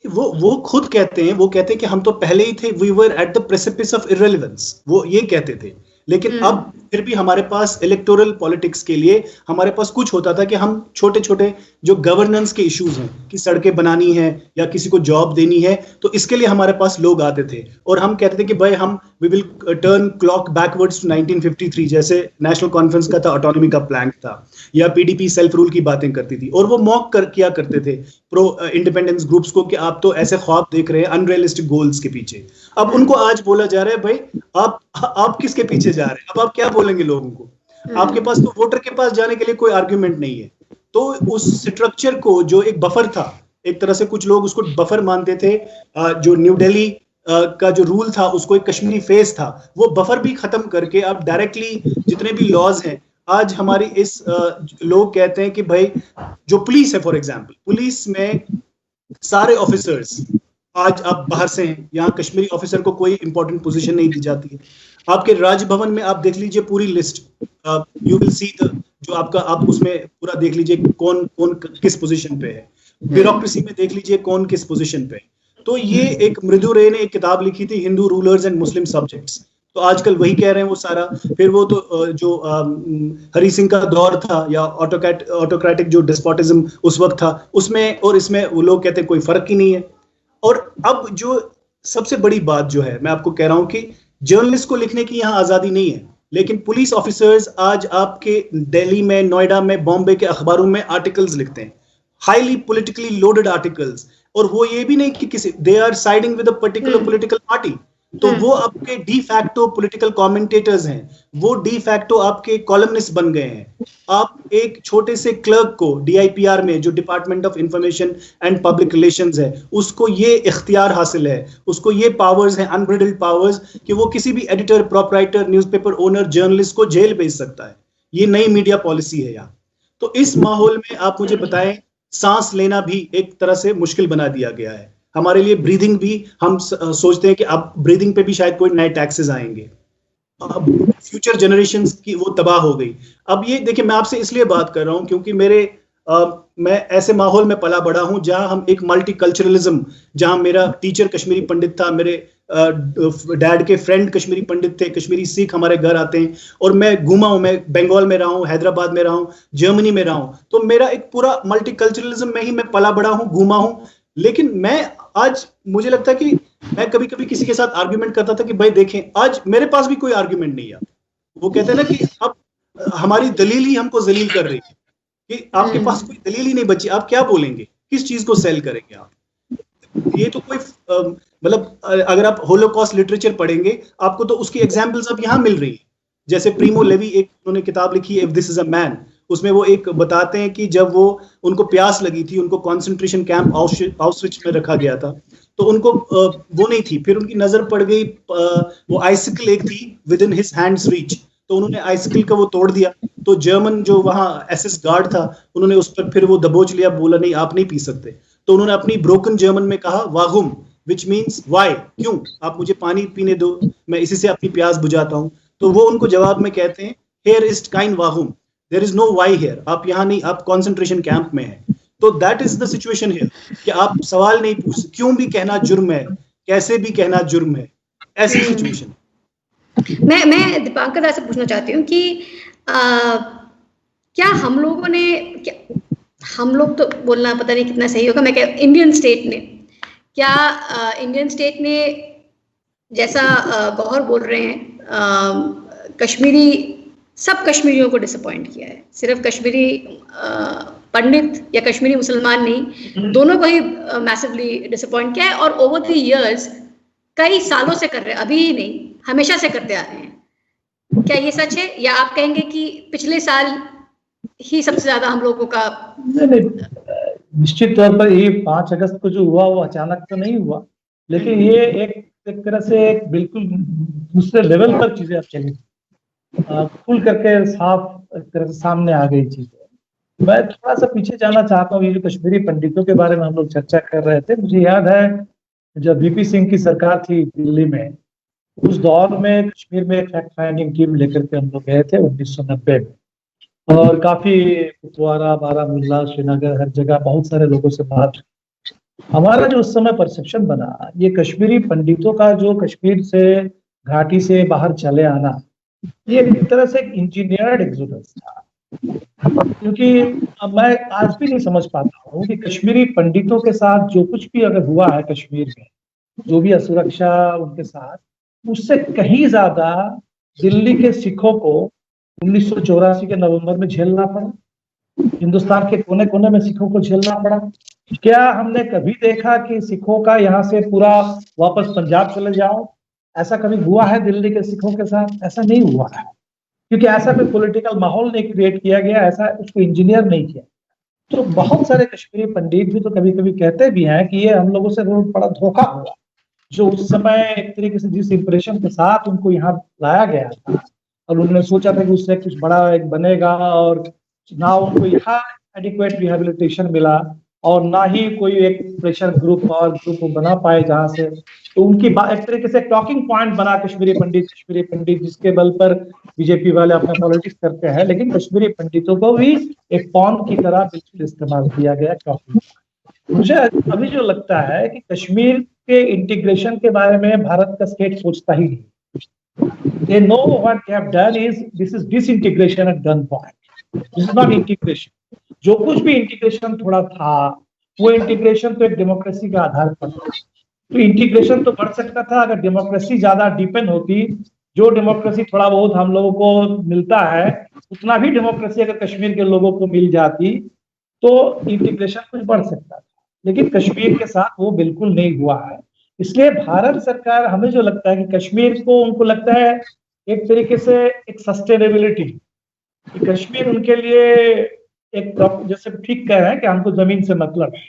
वो खुद कहते हैं, वो कहते हैं कि हम तो पहले ही थे, we were at the precipice of irrelevance, वो ये कहते थे। लेकिन अब फिर भी हमारे पास इलेक्टोरल पॉलिटिक्स के लिए हमारे पास कुछ होता था कि हम छोटे छोटे जो गवर्नेंस के इश्यूज हैं कि सड़कें बनानी है या किसी को जॉब देनी है, तो इसके लिए हमारे पास लोग आते थे और हम कहते थे कि भाई हम we will turn clock backwards to 1953, जैसे नेशनल कॉन्फ्रेंस का था, ऑटोनॉमी का प्लान था, या पीडीपी सेल्फ रूल की बातें करती थी, और वो मॉक किया करते थे प्रो इंडिपेंडेंस ग्रुप्स को कि आप तो ऐसे ख्वाब देख रहे हैं अनरियलिस्टिक गोल्स के पीछे। अब उनको आज बोला जा रहा है भाई आप किसके पीछे जा रहे हैं? अब आप क्या बोलेंगे लोगों को? आपके पास तो वोटर के पास जाने के लिए कोई आर्ग्यूमेंट नहीं है। तो उस स्ट्रक्चर को, जो एक बफर था, एक तरह से कुछ लोग उसको बफर मानते थे, जो न्यू दिल्ली का जो रूल था उसको एक कश्मीरी फेस था, वो बफर भी खत्म करके अब डायरेक्टली जितने भी लॉज हैं आज हमारी इस लोग कहते हैं कि भाई जो पुलिस है, फॉर एग्जांपल पुलिस में सारे ऑफिसर्स आज आप बाहर से हैं, यहाँ कश्मीरी ऑफिसर को कोई इंपॉर्टेंट पोजीशन नहीं दी जाती है। आपके राजभवन में आप देख लीजिए पूरी लिस्ट, यू विल सी जो आपका, आप उसमें पूरा देख लीजिए कौन कौन किस पोजीशन पे है। ब्यूरोक्रेसी में देख लीजिए कौन किस पोजीशन पे है। तो ये एक मृदु रे ने एक किताब लिखी थी, Hindu rulers and Muslim subjects, तो आजकल वही कह रहे हैं वो सारा। फिर वो तो जो हरि सिंह का दौर था या ऑटोक्रेटिक जो डिस्पोटिज्म उस वक्त था, उसमें और इसमें वो लोग कहते हैं कोई फर्क ही नहीं है। और अब जो सबसे बड़ी बात जो है, मैं आपको कह रहा हूं कि जर्नलिस्ट को लिखने की यहाँ आजादी नहीं है, लेकिन पुलिस ऑफिसर्स आज आपके दिल्ली में, नोएडा में, बॉम्बे के अखबारों में आर्टिकल्स लिखते हैं, हाईली पॉलिटिकली लोडेड आर्टिकल्स, और वो ये भी नहीं कि किसी they are siding with a particular political party, तो वो आपके डी फैक्टो पॉलिटिकल कमेंटेटर्स हैं, वो डी फैक्टो आपके कॉलमनिस्ट बन गए हैं। आप एक छोटे से क्लर्क को डीआईपीआर में, जो department of information and public relations है, उसको ये इख्तियार हासिल है, उसको ये पावर्स हैं, अनब्रिडल्ड पावर्स, कि वो किसी भी editor, proprietor, newspaper owner, journalist को जेल भेज सकता है। ये नई मीडिया पॉलिसी है यहाँ। तो इस माहौल में आप मुझे बताएं, सांस लेना भी एक तरह से मुश्किल बना दिया गया है हमारे लिए। ब्रीदिंग भी हम सोचते हैं कि अब ब्रीदिंग पे भी शायद कोई नए टैक्सेस आएंगे, अब फ्यूचर जनरेशंस की वो तबाह हो गई। अब ये देखिए, मैं आपसे इसलिए बात कर रहा हूं क्योंकि मैं ऐसे माहौल में पला बड़ा हूं जहां हम एक मल्टीकल्चरलिज्म, जहां मेरा टीचर कश्मीरी पंडित था, मेरे डैड के फ्रेंड कश्मीरी पंडित थे, कश्मीरी सिख हमारे घर आते हैं, और मैं घूमा हूं, मैं बंगाल में रहा हूं, हैदराबाद में रहा हूं, जर्मनी में रहा हूं, तो मेरा एक पूरा मल्टीकल्चरलिज्म में ही मैं पला बड़ा हूं, घूमा हूं। लेकिन मैं आज, मुझे लगता है कि मैं कभी कभी किसी के साथ आर्ग्यूमेंट करता था कि भाई देखें, आज मेरे पास भी कोई आर्ग्यूमेंट नहीं है। वो कहते हैं ना कि अब हमारी दलील ही हमको जलील कर रही है, कि आपके पास कोई दलील ही नहीं बची, आप क्या बोलेंगे, किस चीज को सेल करेंगे आप। ये तो कोई मतलब अगर आप होलोकॉस्ट लिटरेचर पढ़ेंगे, आपको तो उसकी एग्जांपल्स अब यहाँ मिल रही है। जैसे प्रीमो लेवी, एक उन्होंने किताब लिखी है, if this is a man, उसमें वो एक बताते हैं कि जब वो उनको प्यास लगी थी, उनको कॉन्सेंट्रेशन कैंप आउटविच में रखा गया था, तो उनको वो नहीं थी, फिर उनकी नजर पड़ गई, वो आइसिकल एक थी with in his hands reach, तो उन्होंने आइसिकल का वो तोड़ दिया, तो जर्मन जो वहाँ एसएस गार्ड था, उन्होंने उस पर फिर वो दबोच लिया, बोला नहीं आप नहीं पी सकते, तो उन्होंने अपनी ब्रोकन जर्मन में कहा वागुम, विच मीन्स वाई, क्यों, आप मुझे पानी पीने दो, मैं इसी से अपनी प्यास बुझाता हूँ। तो वो उनको जवाब में कहते हैं, हियर इज काइन वागुम, there is no why here, आप यहाँ नहीं, आप कॉन्सेंट्रेशन कैंप में हैं। तो that is the situation here, कि आप सवाल नहीं पूछ, क्यों भी कहना जुर्म है, कैसे भी कहना जुर्म है, ऐसी सिचुएशन। मैं दीपांकर दा से पूछना चाहती हूँ कि क्या हम लोगों ने, हम लोग तो बोलना पता नहीं कितना सही होगा, मैं क्या इंडियन स्टेट ने, क्या इंडियन स्टेट ने, जैसा गौहर बोल रहे हैं, कश्मीरी, सब कश्मीरियों को डिसअपॉइंट किया है, सिर्फ कश्मीरी पंडित या कश्मीरी मुसलमान नहीं, दोनों को ही मैसिवली डिसअपॉइंट किया है, और ओवर द इयर्स कई सालों से कर रहे हैं, अभी ही नहीं, हमेशा से करते आ रहे हैं। क्या ये सच है, या आप कहेंगे कि पिछले साल ही सबसे ज्यादा हम लोगों का? नहीं, निश्चित तौर पर ये 5 अगस्त को जो हुआ वो अचानक तो नहीं हुआ, लेकिन ये एक तरह से एक बिल्कुल दूसरे लेवल पर चीजें अब चली, खुल करके साफ एक तरह से सामने आ गई चीजें। मैं थोड़ा सा पीछे जाना चाहता हूँ, ये जो कश्मीरी पंडितों के बारे में हम लोग चर्चा कर रहे थे, मुझे याद है जब वीपी सिंह की सरकार थी दिल्ली में, उस दौर में कश्मीर में एक फैक्ट फाइंडिंग टीम लेकर के हम लोग गए थे 1990 में, और काफी कुपवारा, बारामूला, श्रीनगर, हर जगह बहुत सारे लोगों से बात। हमारा जो उस समय परसेप्शन बना, ये कश्मीरी पंडितों का जो कश्मीर से घाटी से बाहर चले आना, ये एक तरह से एक इंजीनियर्ड एक्सोडस था। क्योंकि मैं आज भी नहीं समझ पाता हूँ कि कश्मीरी पंडितों के साथ जो कुछ भी अगर हुआ है कश्मीर में, जो भी असुरक्षा उनके साथ, उससे कहीं ज्यादा दिल्ली के सिखों को 1984 के नवंबर में झेलना पड़ा, हिंदुस्तान के कोने कोने में सिखों को झेलना पड़ा। क्या हमने कभी देखा कि सिखों का यहाँ से पूरा वापस पंजाब चले जाओ? ऐसा कभी हुआ है दिल्ली के सिखों के साथ? ऐसा नहीं हुआ है, क्योंकि ऐसा कोई पॉलिटिकल माहौल नहीं क्रिएट किया गया, ऐसा उसको इंजीनियर नहीं किया। तो बहुत सारे कश्मीरी पंडित भी तो कभी कभी कहते भी हैं कि ये हम लोगों से बहुत बड़ा धोखा हुआ, जो उस समय एक तरीके से जिस इंप्रेशन के साथ उनको यहाँ लाया गया था, और उन्होंने सोचा था कि उससे कुछ बड़ा एक बनेगा, और ना उनको यहाँ एडिक्वेट रिहेबिलिटेशन मिला, और ना ही कोई एक प्रेशर ग्रुप और ग्रुप बना पाए जहां से, तो उनकी एक तरीके से टॉकिंग पॉइंट बना कश्मीरी पंडित जिसके बल पर बीजेपी वाले अपना पॉलिटिक्स करते हैं, लेकिन कश्मीरी पंडितों को भी एक पॉन की तरह बिल्कुल इस्तेमाल किया गया टॉकिंग। मुझे अभी जो लगता है कि कश्मीर के इंटीग्रेशन के बारे में भारत का स्टेट सोचता ही नहीं। They know what they have done is this is disintegration at gunpoint. This is not integration. जो कुछ भी इंटीग्रेशन थोड़ा था, वो इंटीग्रेशन तो एक डेमोक्रेसी के आधार पर था। तो इंटीग्रेशन तो बढ़ सकता था अगर डेमोक्रेसी ज्यादा डिपेंड होती। जो डेमोक्रेसी थोड़ा बहुत हम लोगों को मिलता है, उतना भी डेमोक्रेसी अगर कश्मीर के लोगों को मिल जाती तो इंटीग्रेशन कुछ बढ़ सकता था। लेकिन कश्मीर के साथ वो बिल्कुल नहीं हुआ है। इसलिए भारत सरकार, हमें जो लगता है कि कश्मीर को, उनको लगता है एक तरीके से एक सस्टेनेबिलिटी, कि कश्मीर उनके लिए एक, जैसे ठीक कह रहे हैं कि हमको जमीन से मतलब है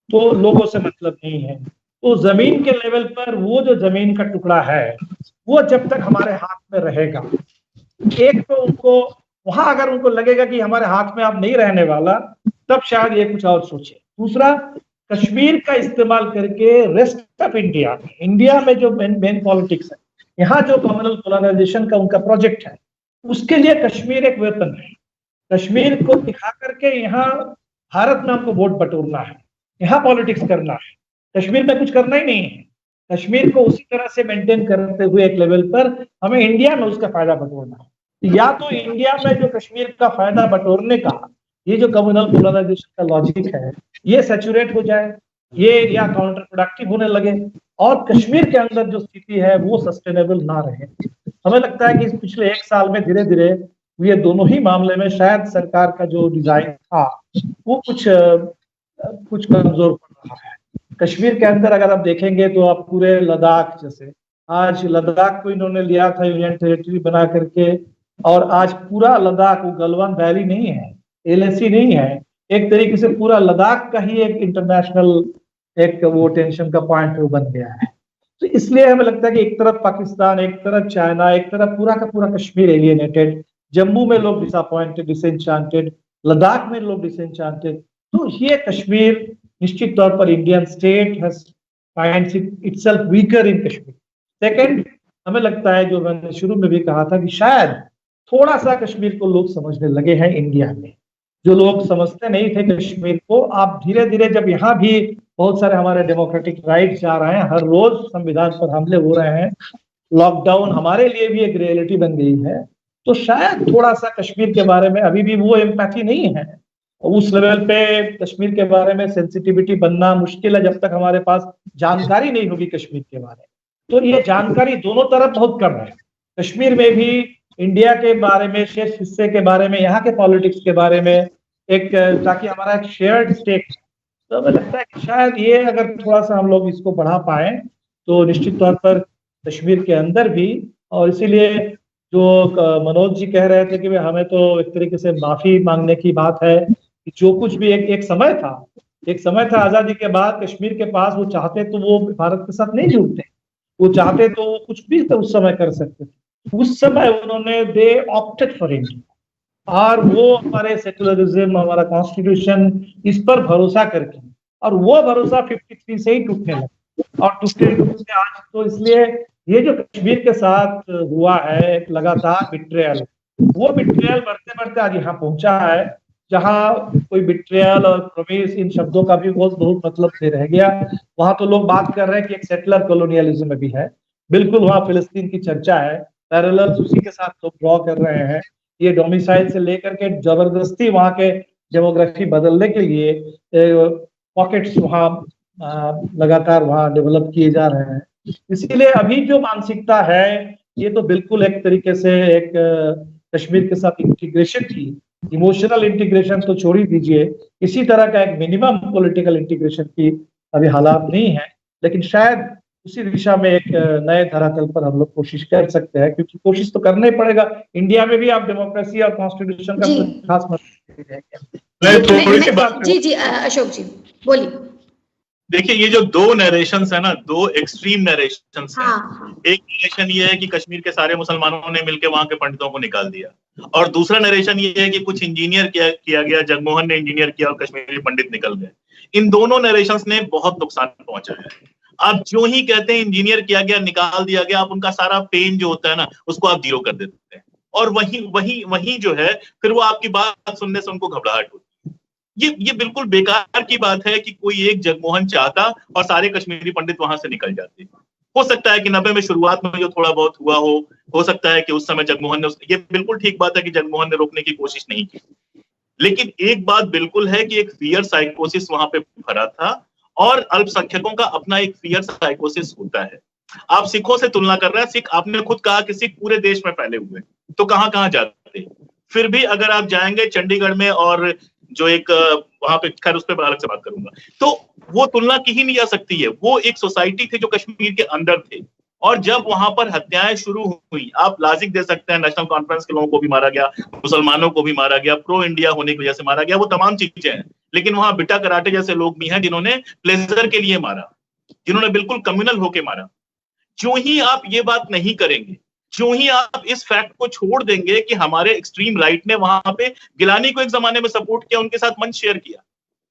तो लोगों से मतलब नहीं है। तो जमीन के लेवल पर वो जो जमीन का टुकड़ा है वो जब तक हमारे हाथ में रहेगा, एक तो उनको वहां अगर उनको लगेगा कि हमारे हाथ में अब नहीं रहने वाला, तब शायद ये कुछ और सोचे। दूसरा, कश्मीर का इस्तेमाल करके रेस्ट ऑफ इंडिया में जो मेन पॉलिटिक्स है, यहाँ जो कम्युनल पोलराइजेशन का उनका प्रोजेक्ट है, उसके लिए कश्मीर एक वेपन है। कश्मीर को दिखा करके यहाँ भारत में हमको वोट बटोरना है, यहाँ पॉलिटिक्स करना है, कश्मीर में कुछ करना ही नहीं है। कश्मीर को उसी तरह से मेंटेन करते हुए एक लेवल पर हमें इंडिया में उसका फायदा बटोरना है। या तो इंडिया में जो कश्मीर का फायदा बटोरने का ये जो कम्युनल पोलराइजेशन का लॉजिक है, ये सैचुरेट हो जाए, ये या काउंटर प्रोडक्टिव होने लगे, और कश्मीर के अंदर जो स्थिति है वो सस्टेनेबल ना रहे। हमें लगता है कि पिछले 1 साल में धीरे धीरे ये दोनों ही मामले में शायद सरकार का जो डिजाइन था वो कुछ कमजोर पड़ रहा है। कश्मीर के अंदर अगर आप देखेंगे तो आप पूरे लद्दाख, जैसे आज लद्दाख को इन्होंने लिया था यूनियन टेरिटरी बना करके, और आज पूरा लद्दाख, वो गलवान वैली नहीं है, LAC नहीं है, एक तरीके से पूरा लद्दाख का ही एक इंटरनेशनल एक वो टेंशन का पॉइंट वो बन गया है। तो इसलिए हमें लगता है कि एक तरफ पाकिस्तान, एक तरफ चाइना, एक तरफ पूरा का पूरा कश्मीर एलियनेटेड, जम्मू में लोग डिसअपॉइंटेड, डिसएंचांटेड, लद्दाख में लोग डिसएंचांटेड। तो ये कश्मीर निश्चित तौर पर Indian state has finds itself weaker in Kashmir. Second, हमें लगता है, जो मैंने शुरू में भी कहा था, कि शायद थोड़ा सा कश्मीर को लोग समझने लगे हैं इंडिया में। जो लोग समझते नहीं थे कश्मीर को, आप धीरे धीरे, जब यहाँ भी बहुत सारे हमारे डेमोक्रेटिक राइट्स जा रहे हैं, हर रोज संविधान पर हमले हो रहे हैं, लॉकडाउन हमारे लिए भी एक रियलिटी बन गई है, तो शायद थोड़ा सा कश्मीर के बारे में अभी भी वो एम्पैथी नहीं है। उस लेवल पे कश्मीर के बारे में सेंसिटिविटी बनना मुश्किल है जब तक हमारे पास जानकारी नहीं होगी कश्मीर के बारे में। तो ये जानकारी दोनों तरफ बहुत कम है, कश्मीर में भी, इंडिया के बारे में, शेष हिस्से के बारे में, यहाँ के पॉलिटिक्स के बारे में, एक ताकि हमारा एक शेयर्ड स्टेक। तो हमें लगता है कि शायद ये अगर थोड़ा सा हम लोग इसको बढ़ा पाए तो निश्चित तौर पर कश्मीर के अंदर भी, और इसीलिए जो मनोज जी कह रहे थे कि हमें तो एक तरीके से माफी मांगने की बात है, कि जो कुछ भी एक समय था आजादी के बाद कश्मीर के पास, वो चाहते तो वो भारत के साथ नहीं जुड़ते, वो चाहते तो वो कुछ भी तो उस समय कर सकते थे। उस समय उन्होंने दे ऑप्टेड फॉर इंडिया, और वो हमारे सेकुलरिज्म, हमारा कॉन्स्टिट्यूशन, इस पर भरोसा करके, और वो भरोसा 53 से ही टूटने लगा, और टूटते आज। तो इसलिए ये जो कश्मीर के साथ हुआ है एक लगातार बिट्रेयल, वो बिट्रेयल बढ़ते बढ़ते आज यहाँ पहुंचा है, जहाँ कोई बिट्रेयल और प्रॉमिस, इन शब्दों का भी बहुत मतलब से रह गया। वहां तो लोग बात कर रहे हैं कि एक सेटलर कॉलोनियलिज्म में भी है, बिल्कुल वहाँ फिलिस्तीन की चर्चा है, पैरेलल्स उसी के साथ लोग ड्रॉ कर रहे हैं। ये डोमिसाइल से लेकर के जबरदस्ती वहाँ के डेमोग्राफी बदलने के लिए पॉकेट्स वहाँ लगातार वहाँ डेवलप किए जा रहे हैं। इसीलिए अभी जो मानसिकता है, ये तो बिल्कुल एक तरीके से एक कश्मीर के साथ इंटीग्रेशन की, इमोशनल इंटीग्रेशन तो छोड़ ही दीजिए, इसी तरह का एक मिनिमम पॉलिटिकल इंटीग्रेशन की अभी हालात नहीं है। लेकिन शायद उसी दिशा में एक नए धरातल पर हम लोग कोशिश कर सकते हैं, क्योंकि कोशिश तो करना ही पड़ेगा। इंडिया में भी आप डेमोक्रेसी और कॉन्स्टिट्यूशन का खास मतलब जी अशोक जी बोलिए। देखिए ये जो दो नरेशंस है ना, दो एक्सट्रीम नरेशंस हैं। हाँ। एक नरेशन ये है कि कश्मीर के सारे मुसलमानों ने मिलकर वहां के पंडितों को निकाल दिया, और दूसरा नरेशन ये है कि कुछ इंजीनियर किया गया, जगमोहन ने इंजीनियर किया और कश्मीरी पंडित निकल गए। इन दोनों नरेशंस ने बहुत नुकसान पहुंचाया है। आप जो ही कहते हैं इंजीनियर किया गया, निकाल दिया गया, आप उनका सारा पेन जो होता है ना उसको आप जीरो कर देते हैं, और वही जो है फिर वो आपकी बात सुनने से उनको घबराहट होती है। ये बिल्कुल बेकार की बात है कि कोई एक जगमोहन चाहता और सारे कश्मीरी पंडित वहां से निकल जाते। हो सकता है कि 90 में शुरुआत में जो थोड़ा बहुत हुआ हो सकता है कि उस समय जगमोहन ने, ये बिल्कुल ठीक बात है कि जगमोहन ने रोकने की कोशिश नहीं की, लेकिन एक बात बिल्कुल है कि एक फियर साइकोसिस वहां पे भरा था, और अल्पसंख्यकों का अपना एक फियर साइकोसिस होता है। आप सिखों से तुलना कर रहे हैं, सिख, आपने खुद कहा कि सिख पूरे देश में फैले हुए, तो कहां कहां जाते? फिर भी अगर आप जाएंगे चंडीगढ़ में, और जो एक वहां पे, खैर उस पर अलग से बात करूंगा, तो वो तुलना की ही नहीं जा सकती है। वो एक सोसाइटी थी जो कश्मीर के अंदर थे, और जब वहां पर हत्याएं शुरू हुई, आप लॉजिक दे सकते हैं, नेशनल कॉन्फ्रेंस के लोगों को भी मारा गया, मुसलमानों को भी मारा गया, प्रो इंडिया होने की वजह से मारा गया, वो तमाम चीजें हैं, लेकिन वहां बिटा कराटे जैसे लोग भी हैं जिन्होंने प्लेजर के लिए मारा, जिन्होंने बिल्कुल कम्युनल होके मारा। जो ही आप ये बात नहीं करेंगे, जो ही आप इस फैक्ट को छोड़ देंगे कि हमारे एक्सट्रीम राइट ने वहां पे गिलानी को एक जमाने में सपोर्ट किया, उनके साथ मंच शेयर किया,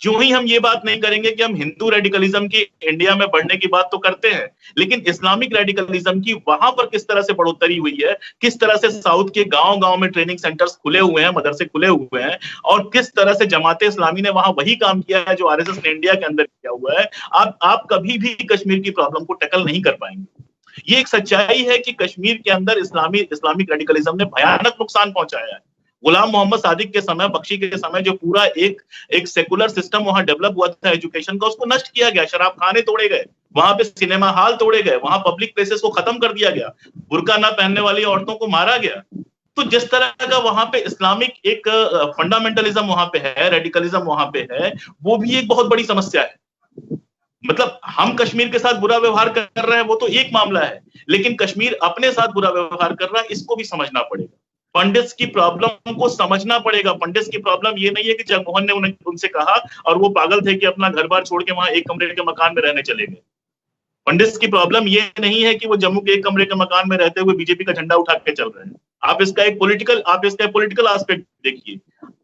जो ही हम ये बात नहीं करेंगे कि हम हिंदू रेडिकलिज्म की इंडिया में बढ़ने की बात तो करते हैं, लेकिन इस्लामिक रेडिकलिज्म की वहां पर किस तरह से बढ़ोतरी हुई है, किस तरह से साउथ के गांव-गांव में ट्रेनिंग सेंटर्स खुले हुए हैं, मदरसे खुले हुए हैं, और किस तरह से जमाते इस्लामी ने वहां वही काम किया है जो आरएसएस ने इंडिया के अंदर किया हुआ है। आप कभी भी कश्मीर की प्रॉब्लम को टैकल नहीं कर पाएंगे। ये एक सच्चाई है कि कश्मीर के अंदर इस्लामिक रेडिकलिज्म ने भयानक नुकसान पहुंचाया है। गुलाम मोहम्मद सादिक के समय, बख्शी के समय जो पूरा एक सेकुलर सिस्टम वहां डेवलप हुआ था एजुकेशन का, उसको नष्ट किया गया, शराब खाने तोड़े गए, वहां पे सिनेमा हॉल तोड़े गए, वहां पब्लिक प्लेसेस को खत्म कर दिया गया, बुर्का ना पहनने वाली औरतों को मारा गया। तो जिस तरह का वहां पे इस्लामिक एक फंडामेंटलिज्म वहां पे है, रेडिकलिज्म वहां पे है, वो भी एक बहुत बड़ी समस्या है। मतलब हम कश्मीर के साथ बुरा व्यवहार कर रहे हैं वो तो एक मामला है, लेकिन कश्मीर अपने साथ बुरा व्यवहार कर रहा है, इसको भी समझना पड़ेगा। पंडित्स की प्रॉब्लम को समझना पड़ेगा। पंडित्स की प्रॉब्लम ये नहीं है कि जगमोहन ने उनसे कहा और वो पागल थे कि अपना घर बार छोड़ के वहां एक कमरे के मकान में रहने चले गए। पंडित्स की प्रॉब्लम ये नहीं है कि वो जम्मू के एक कमरे के मकान में रहते हुए बीजेपी का झंडा उठा के चल रहे हैं। आप इसका एक पॉलिटिकल एस्पेक्ट देखिए।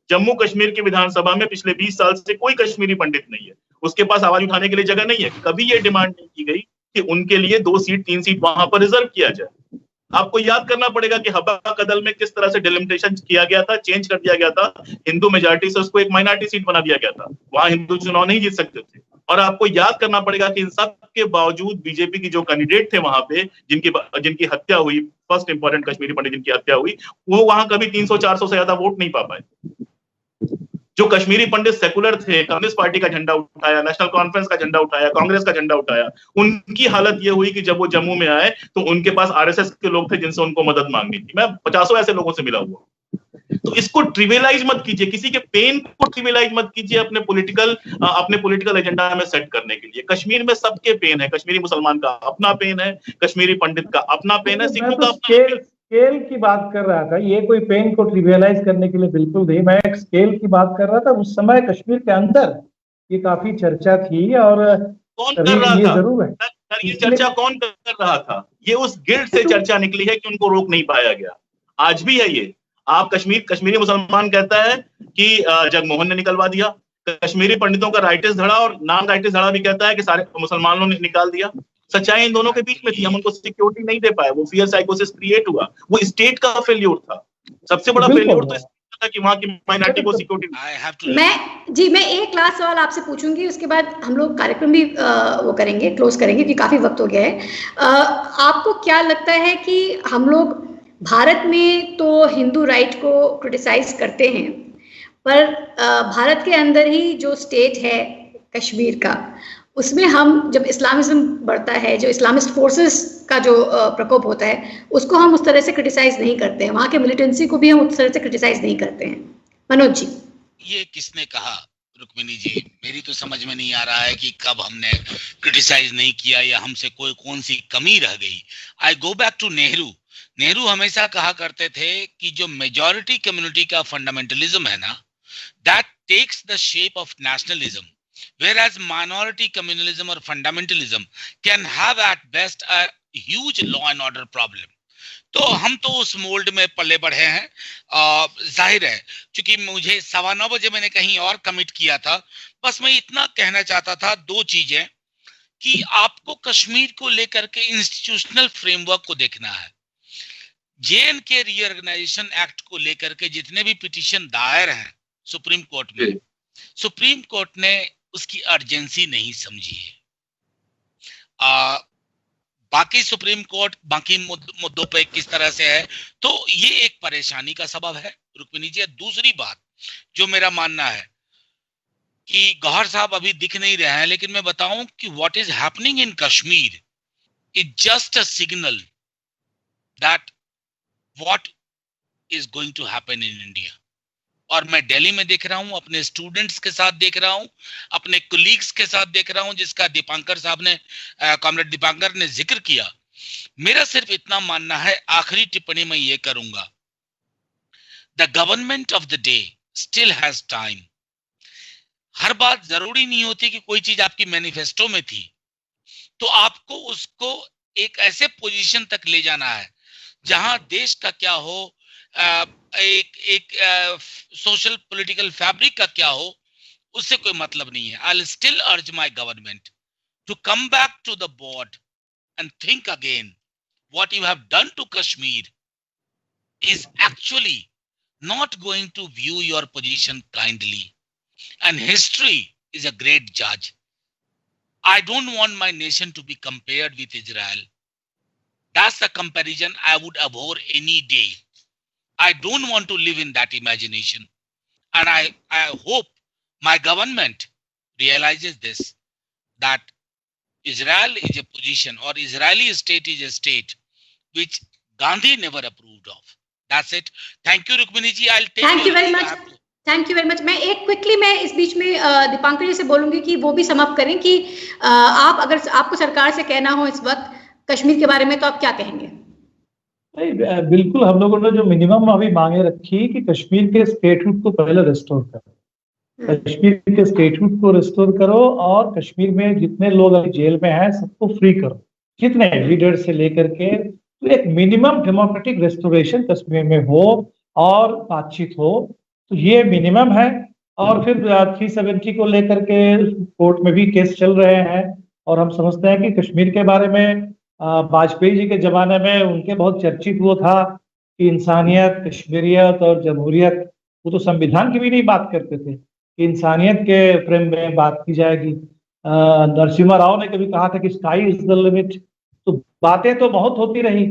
जम्मू कश्मीर की विधानसभा में पिछले 20 साल से कोई कश्मीरी पंडित नहीं है, उसके पास आवाज उठाने के लिए जगह नहीं है। कभी ये डिमांड नहीं की गई कि उनके लिए 2 सीट 3 सीट वहां पर रिजर्व किया जाए। आपको याद करना पड़ेगा कि हब्बा कदल में किस तरह से डिलिमिटेशन किया गया था, चेंज कर दिया गया था, हिंदू मेजॉरिटी से उसको एक माइनॉरिटी सीट बना दिया गया था, वहां हिंदू चुनाव नहीं जीत सकते थे। और आपको याद करना पड़ेगा कि इन सब के बावजूद बीजेपी की जो कैंडिडेट थे वहां पे, जिनकी हत्या हुई, फर्स्ट इंपॉर्टेंट कश्मीरी पंडित जिनकी हत्या हुई, वो वहां कभी 300-400 से ज्यादा वोट नहीं पा पाए। जो कश्मीरी पंडित सेकुलर थे, कम्युनिस्ट पार्टी का झंडा उठाया, नेशनल कॉन्फ्रेंस का झंडा उठाया, कांग्रेस का झंडा उठाया, उनकी हालत ये हुई कि जब वो जम्मू में आए तो उनके पास आरएसएस के लोग थे जिनसे उनको मदद मांगनी थी। मैं 50 ऐसे लोगों से मिला हुआ। तो इसको ट्रिवियलाइज मत कीजिए, किसी के पेन को ट्रिवियलाइज मत कीजिए अपने पॉलिटिकल एजेंडा में सेट करने के लिए। कश्मीर में सबके पेन है, कश्मीरी मुसलमान का अपना पेन है, कश्मीरी पंडित का अपना पेन है, सिखों का अपना स्केल की बात कर रहा था। ये कोई पेन को ट्रिवियलाइज करने के लिए बिल्कुल नहीं, मैं एक स्केल की बात कर रहा था। उस समय कश्मीर के अंदर ये काफी चर्चा थी और कौन कर रहा था जरूर है सर, ये चर्चा कौन कर रहा था? ये उस गिल्ड से चर्चा निकली है कि उनको रोक नहीं पाया गया। आज भी है ये। आप कश्मीरी मुसलमान कहता है कि जगमोहन ने निकलवा दिया, कश्मीरी पंडितों का राइटिस धड़ा और नॉन राइटिस धड़ा भी कहता है कि सारे मुसलमानों ने निकाल दिया। सच्चाई इन दोनों के बीच में थी, हम उनको सिक्योरिटी नहीं दे पाए, वो फियर साइकोसिस क्रिएट हुआ, वो स्टेट का फेल्योर था। सबसे बड़ा फेल्योर तो था कि वहां की माइनॉरिटी को सिक्योरिटी। मैं एक लास्ट सवाल आपसे पूछूंगी, उसके बाद हम लोग कार्यक्रम भी वो करेंगे, क्लोज करेंगे क्योंकि काफी वक्त हो गया है। आपको क्या लगता है कि हम लोग भारत में तो हिंदू राइट को क्रिटिसाइज करते हैं, पर भारत के अंदर ही जो स्टेट है कश्मीर का, उसमें हम जब इस्लामिज्म बढ़ता है, जो इस्लामिस्ट फोर्सेस का जो प्रकोप होता है, उसको हम उस तरह से क्रिटिसाइज नहीं करते हैं, वहां के मिलिटेंसी को भी हम उस तरह से क्रिटिसाइज नहीं करते हैं। मनोज जी, ये किसने कहा रुक्मिणी जी? मेरी तो समझ में नहीं आ रहा है कि कब हमने क्रिटिसाइज नहीं किया या हमसे कौन सी कमी रह गई। आई गो बैक टू नेहरू हमेशा कहा करते थे कि जो मेजॉरिटी कम्युनिटी का फंडामेंटलिज्म है ना, that takes the shape of nationalism. whereas minority communalism or fundamentalism can have at best a huge law and order problem. तो हम तो उस मोल्ड में पले बढ़े हैं। जाहिर है, क्योंकि मुझे 9:15 बजे मैंने कहीं और कमिट किया था। बस मैं इतना कहना चाहता था, दो चीजें, कि आपको कश्मीर को लेकर के इंस्टीट्यूशनल फ्रेमवर्क को देखना है। JNK रीऑर्गेनाइजेशन एक्ट को लेकर के जितने भी पिटीशन दायर हैं सुप्रीम कोर्ट में, सुप्रीम कोर्ट ने उसकी अर्जेंसी नहीं समझी है। बाकी सुप्रीम कोर्ट बाकी मुद्दों पे किस तरह से है, तो ये एक परेशानी का सबब है रुक्मिणी जी। दूसरी बात जो मेरा मानना है कि गौहर साहब अभी दिख नहीं रहे हैं, लेकिन मैं बताऊं कि what is happening in Kashmir is just a signal that what is going to happen in India. और मैं दिल्ली में देख रहा हूं, अपने स्टूडेंट्स के साथ देख रहा हूं, अपने कोलीग्स के साथ देख रहा हूं, जिसका दीपांकर साहब ने, कॉमरेड दीपांकर ने जिक्र किया। मेरा सिर्फ इतना मानना है, आखिरी टिप्पणी मैं ये करूंगा, the government of the day still has time. हर बात जरूरी नहीं होती कि कोई चीज आपकी मैनिफेस्टो में थी तो आपको उसको एक ऐसे पोजीशन तक ले जाना है जहां देश का क्या हो, एक सोशल पॉलिटिकल फैब्रिक का क्या हो, उससे कोई मतलब नहीं है। I will still urge my government to come back to the board and think again what you have done to Kashmir is actually not going to view your position kindly, and history is a great judge. I don't want my nation to be compared with Israel. That's the comparison I would abhor any day. I don't want to live in that imagination, and I hope my government realizes this, that Israel is a position, or Israeli state is a state which Gandhi never approved of. That's it. Thank you, Rukmini ji. I'll take. Thank you very much. Thank you very much. मैं एक quickly मैं इस बीच में दीपांकर जी से बोलूंगी कि वो भी समाप्त करें कि आप, अगर आपको सरकार से कहना हो इस वक्त कश्मीर के बारे में, तो आप क्या कहेंगे? बिल्कुल, हम लोगों ने जो मिनिमम अभी मांगे रखी कि कश्मीर के स्टेटहुड को पहले रिस्टोर करो, कश्मीर के स्टेटहुड को रिस्टोर करो, और कश्मीर में जितने लोग अभी जेल में हैं सबको फ्री करो, जितने लीडर से लेकर के। तो एक मिनिमम डेमोक्रेटिक रेस्टोरेशन कश्मीर में हो और बातचीत हो, तो ये मिनिमम है। और फिर 370 को लेकर के कोर्ट में भी केस चल रहे हैं, और हम समझते हैं कि कश्मीर के बारे में वाजपेयी जी के जमाने में उनके बहुत चर्चित वो था कि इंसानियत, कश्मीरियत और जमहूरियत, वो तो संविधान की भी नहीं बात करते थे कि इंसानियत के फ्रेम में बात की जाएगी। नरसिम्हा राव ने कभी कहा था कि स्काई इज द लिमिट। तो बातें तो बहुत होती रही,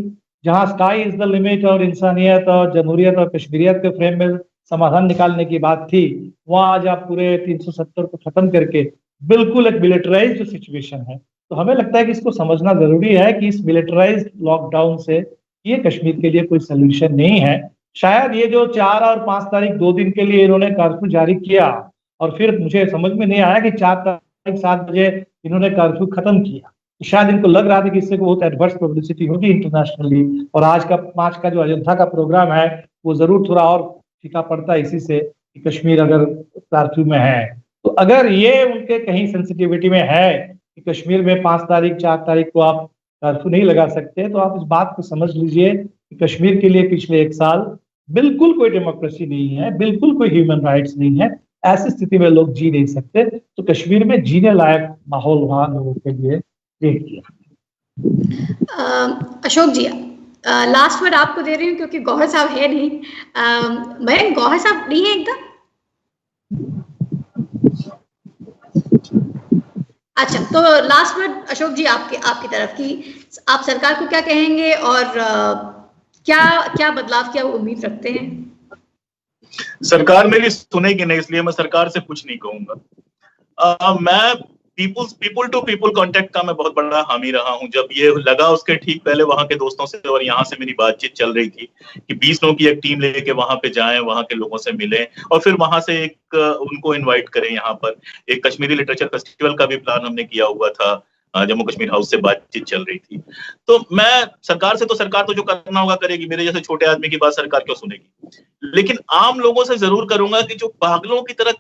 जहां स्काई इज द लिमिट और इंसानियत और जमहूरियत और कश्मीरियत के फ्रेम में समाधान निकालने की बात थी, वहां आज आप पूरे 370 को खत्म करके बिल्कुल एक मिलिटराइज्ड सिचुएशन है। तो हमें लगता है कि इसको समझना जरूरी है कि इस मिलिटराइज्ड लॉकडाउन से ये कश्मीर के लिए कोई सोल्यूशन नहीं है। शायद ये जो 4 और 5 तारीख 2 दिन के लिए इन्होंने कर्फ्यू जारी किया, और फिर मुझे समझ में नहीं आया कि 4 तारीख 7 बजे इन्होंने कर्फ्यू खत्म किया, तो शायद इनको लग रहा था कि इससे बहुत एडवर्स पब्लिसिटी होगी इंटरनेशनली, और आज का जो अयोध्या का प्रोग्राम है वो जरूर थोड़ा और फीका पड़ता है इसी से कि कश्मीर अगर कर्फ्यू में है। तो अगर ये उनके कहीं सेंसिटिविटी में है कि कश्मीर में 5 तारीख 4 तारीख को आप कर्फ्यू नहीं लगा सकते, तो आप इस बात को समझ लीजिए कि कश्मीर के लिए पिछले 1 साल बिल्कुल कोई डेमोक्रेसी नहीं है, बिल्कुल कोई ह्यूमन राइट्स नहीं है। ऐसी स्थिति में लोग जी नहीं सकते, तो कश्मीर में जीने लायक माहौल वहां लोगों के लिए क्रिएट किया। अशोक जी, लास्ट वर्ड आपको दे रही हूँ क्योंकि गौहर साहब है नहीं। मयंक, गौहर साहब नहीं है एकदम? अच्छा, तो लास्ट वर्ड अशोक जी आपकी तरफ की, आप सरकार को क्या कहेंगे और क्या बदलाव की उम्मीद रखते हैं? सरकार मेरी सुनेगी नहीं, इसलिए मैं सरकार से कुछ नहीं कहूंगा। मैं पीपल टू पीपल कांटेक्ट का मैं बहुत बड़ा हामी रहा हूं। जब ये लगा उसके ठीक पहले वहां के दोस्तों से और यहाँ से मेरी बातचीत चल रही थी कि 20 लोगों की एक टीम लेके वहां पे जाएं, वहां के लोगों से मिलें और फिर वहां से एक उनको इनवाइट करें। यहाँ पर एक कश्मीरी लिटरेचर फेस्टिवल का भी प्लान हमने किया हुआ था, जम्मू कश्मीर हाउस से बातचीत चल रही थी। तो मैं सरकार तो जो करना होगा करेगी, मेरे जैसे छोटे आदमी की बात सरकार क्यों सुनेगी। लेकिन आम लोगों से जरूर करूंगा कि जो पागलों की तरह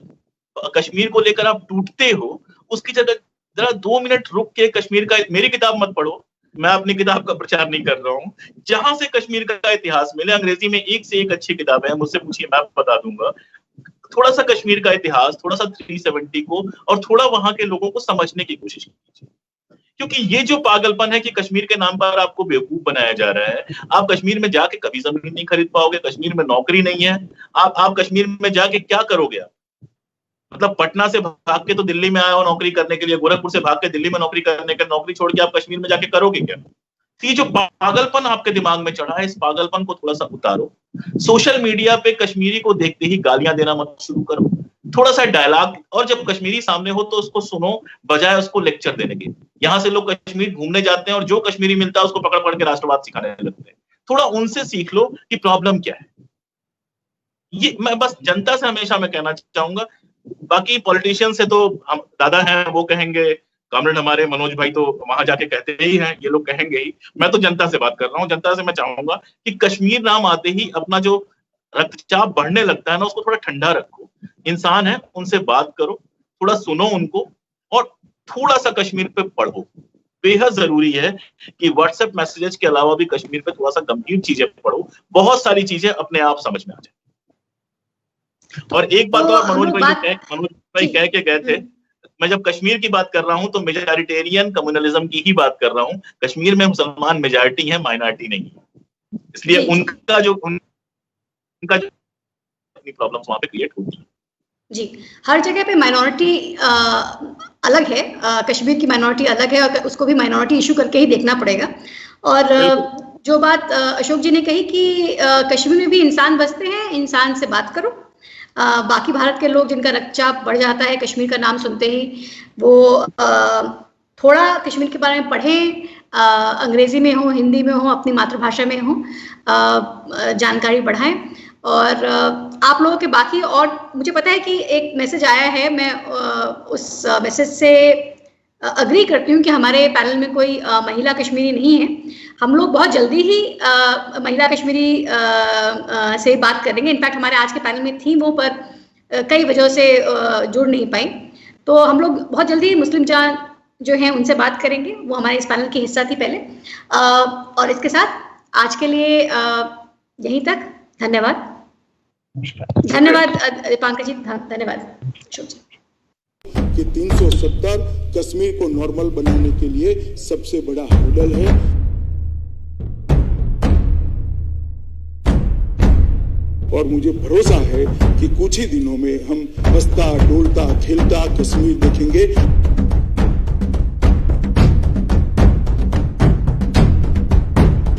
कश्मीर को लेकर आप टूटते हो, उसकी जगह जरा 2 मिनट रुक के कश्मीर का, मेरी किताब मत पढ़ो, मैं अपनी किताब का प्रचार नहीं कर रहा हूँ, जहां से कश्मीर का इतिहास मिले, अंग्रेजी में एक से एक अच्छी किताब है, मुझसे पूछिए मैं बता दूंगा। थोड़ा सा कश्मीर का इतिहास, थोड़ा सा 370 को और थोड़ा वहां के लोगों को समझने की कोशिश कीजिए। क्योंकि ये जो पागलपन है कि कश्मीर के नाम पर आपको बेवकूफ बनाया जा रहा है, आप कश्मीर में जाके कभी जमीन नहीं खरीद पाओगे, कश्मीर में नौकरी नहीं है, आप कश्मीर में जाके क्या करोगे आप? मतलब पटना से भाग के तो दिल्ली में आए हो नौकरी करने के लिए, गोरखपुर से भाग के दिल्ली में नौकरी करने के, नौकरी छोड़ के आप कश्मीर में जाके करोगे क्या? तो ये जो पागलपन आपके दिमाग में चढ़ा है, इस पागलपन को थोड़ा सा उतारो। सोशल मीडिया पे कश्मीरी को देखते ही गालियां देना मत शुरू करो, थोड़ा सा डायलॉग, और जब कश्मीरी सामने हो तो उसको सुनो बजाय उसको लेक्चर देने के। यहाँ से लोग कश्मीर घूमने जाते हैं और जो कश्मीरी मिलता है उसको पकड़ पकड़ के राष्ट्रवाद सिखाने लगते हैं। थोड़ा उनसे सीख लो कि प्रॉब्लम क्या है। ये मैं बस जनता से हमेशा मैं कहना चाहूंगा, बाकी पॉलिटिशियन से तो हम दादा हैं, वो कहेंगे, कॉमरेड हमारे मनोज भाई तो वहां जाके कहते ही हैं, ये लोग कहेंगे ही। मैं तो जनता से बात कर रहा हूँ, जनता से मैं चाहूंगा कि कश्मीर नाम आते ही अपना जो रक्तचाप बढ़ने लगता है ना, उसको थोड़ा ठंडा रखो। इंसान है, उनसे बात करो, थोड़ा सुनो उनको, और थोड़ा सा कश्मीर पे पढ़ो। बेहद जरूरी है कि व्हाट्सएप मैसेजेस के अलावा भी कश्मीर पे थोड़ा सा गंभीर चीजें पढ़ो, बहुत सारी चीजें अपने आप समझ में आ जाए। और एक बात और मनोज भाई कह के गए थे, मैं जब कश्मीर की बात कर रहा हूं तो मेजॉरिटेरियन कम्युनलिज्म की ही बात कर रहा हूं। कश्मीर में मुसलमान मेजॉरिटी है, माइनॉरिटी नहीं है, इसलिए उनका जो अपनी प्रॉब्लम्स वहां पे क्रिएट होती है। जी, हर जगह पे माइनॉरिटी अलग है, कश्मीर की माइनॉरिटी अलग है और उसको भी माइनॉरिटी इशू करके ही देखना पड़ेगा। और जो बात अशोक जी ने कही कि कश्मीर में भी इंसान बसते हैं, इंसान से बात करो। बाकी भारत के लोग जिनका रक्तचाप बढ़ जाता है कश्मीर का नाम सुनते ही, वो थोड़ा कश्मीर के बारे में पढ़ें, अंग्रेजी में हो, हिंदी में हो, अपनी मातृभाषा में हो, जानकारी बढ़ाएं। और आप लोगों के बाकी, और मुझे पता है कि एक मैसेज आया है, मैं उस मैसेज से अग्री करती हूँ कि हमारे पैनल में कोई महिला कश्मीरी नहीं है। हम लोग बहुत जल्दी ही महिला कश्मीरी से बात करेंगे। इनफैक्ट हमारे आज के पैनल में थी वो, पर कई वजहों से जुड़ नहीं पाई, तो हम लोग बहुत जल्दी मुस्लिम जान जो हैं उनसे बात करेंगे। वो हमारे इस पैनल की हिस्सा थी पहले। और इसके साथ आज के लिए यहीं तक। धन्यवाद। धन्यवाद दीपांकर जी, धन्यवाद अशोक जी। कि 370 कश्मीर को नॉर्मल बनाने के लिए सबसे बड़ा हर्डल है। और मुझे भरोसा है कि कुछ ही दिनों में हम हंसता डोलता खेलता कश्मीर देखेंगे।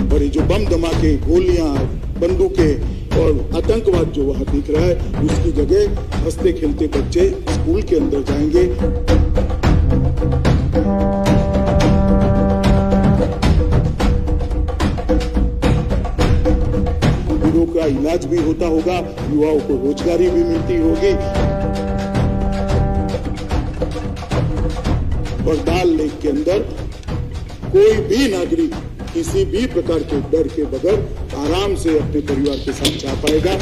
और ये जो बम धमाके, गोलियां, बंदूकें और आतंकवाद जो वहां दिख रहा है, उसकी जगह हंसते खेलते बच्चे स्कूल के अंदर जाएंगे। बुढ़ों का इलाज भी होता होगा, युवाओं को रोजगारी भी मिलती होगी। और डल लेक के अंदर कोई भी नागरिक किसी भी प्रकार के डर के बगैर आराम से अपने परिवार के साथ जा पाएगा।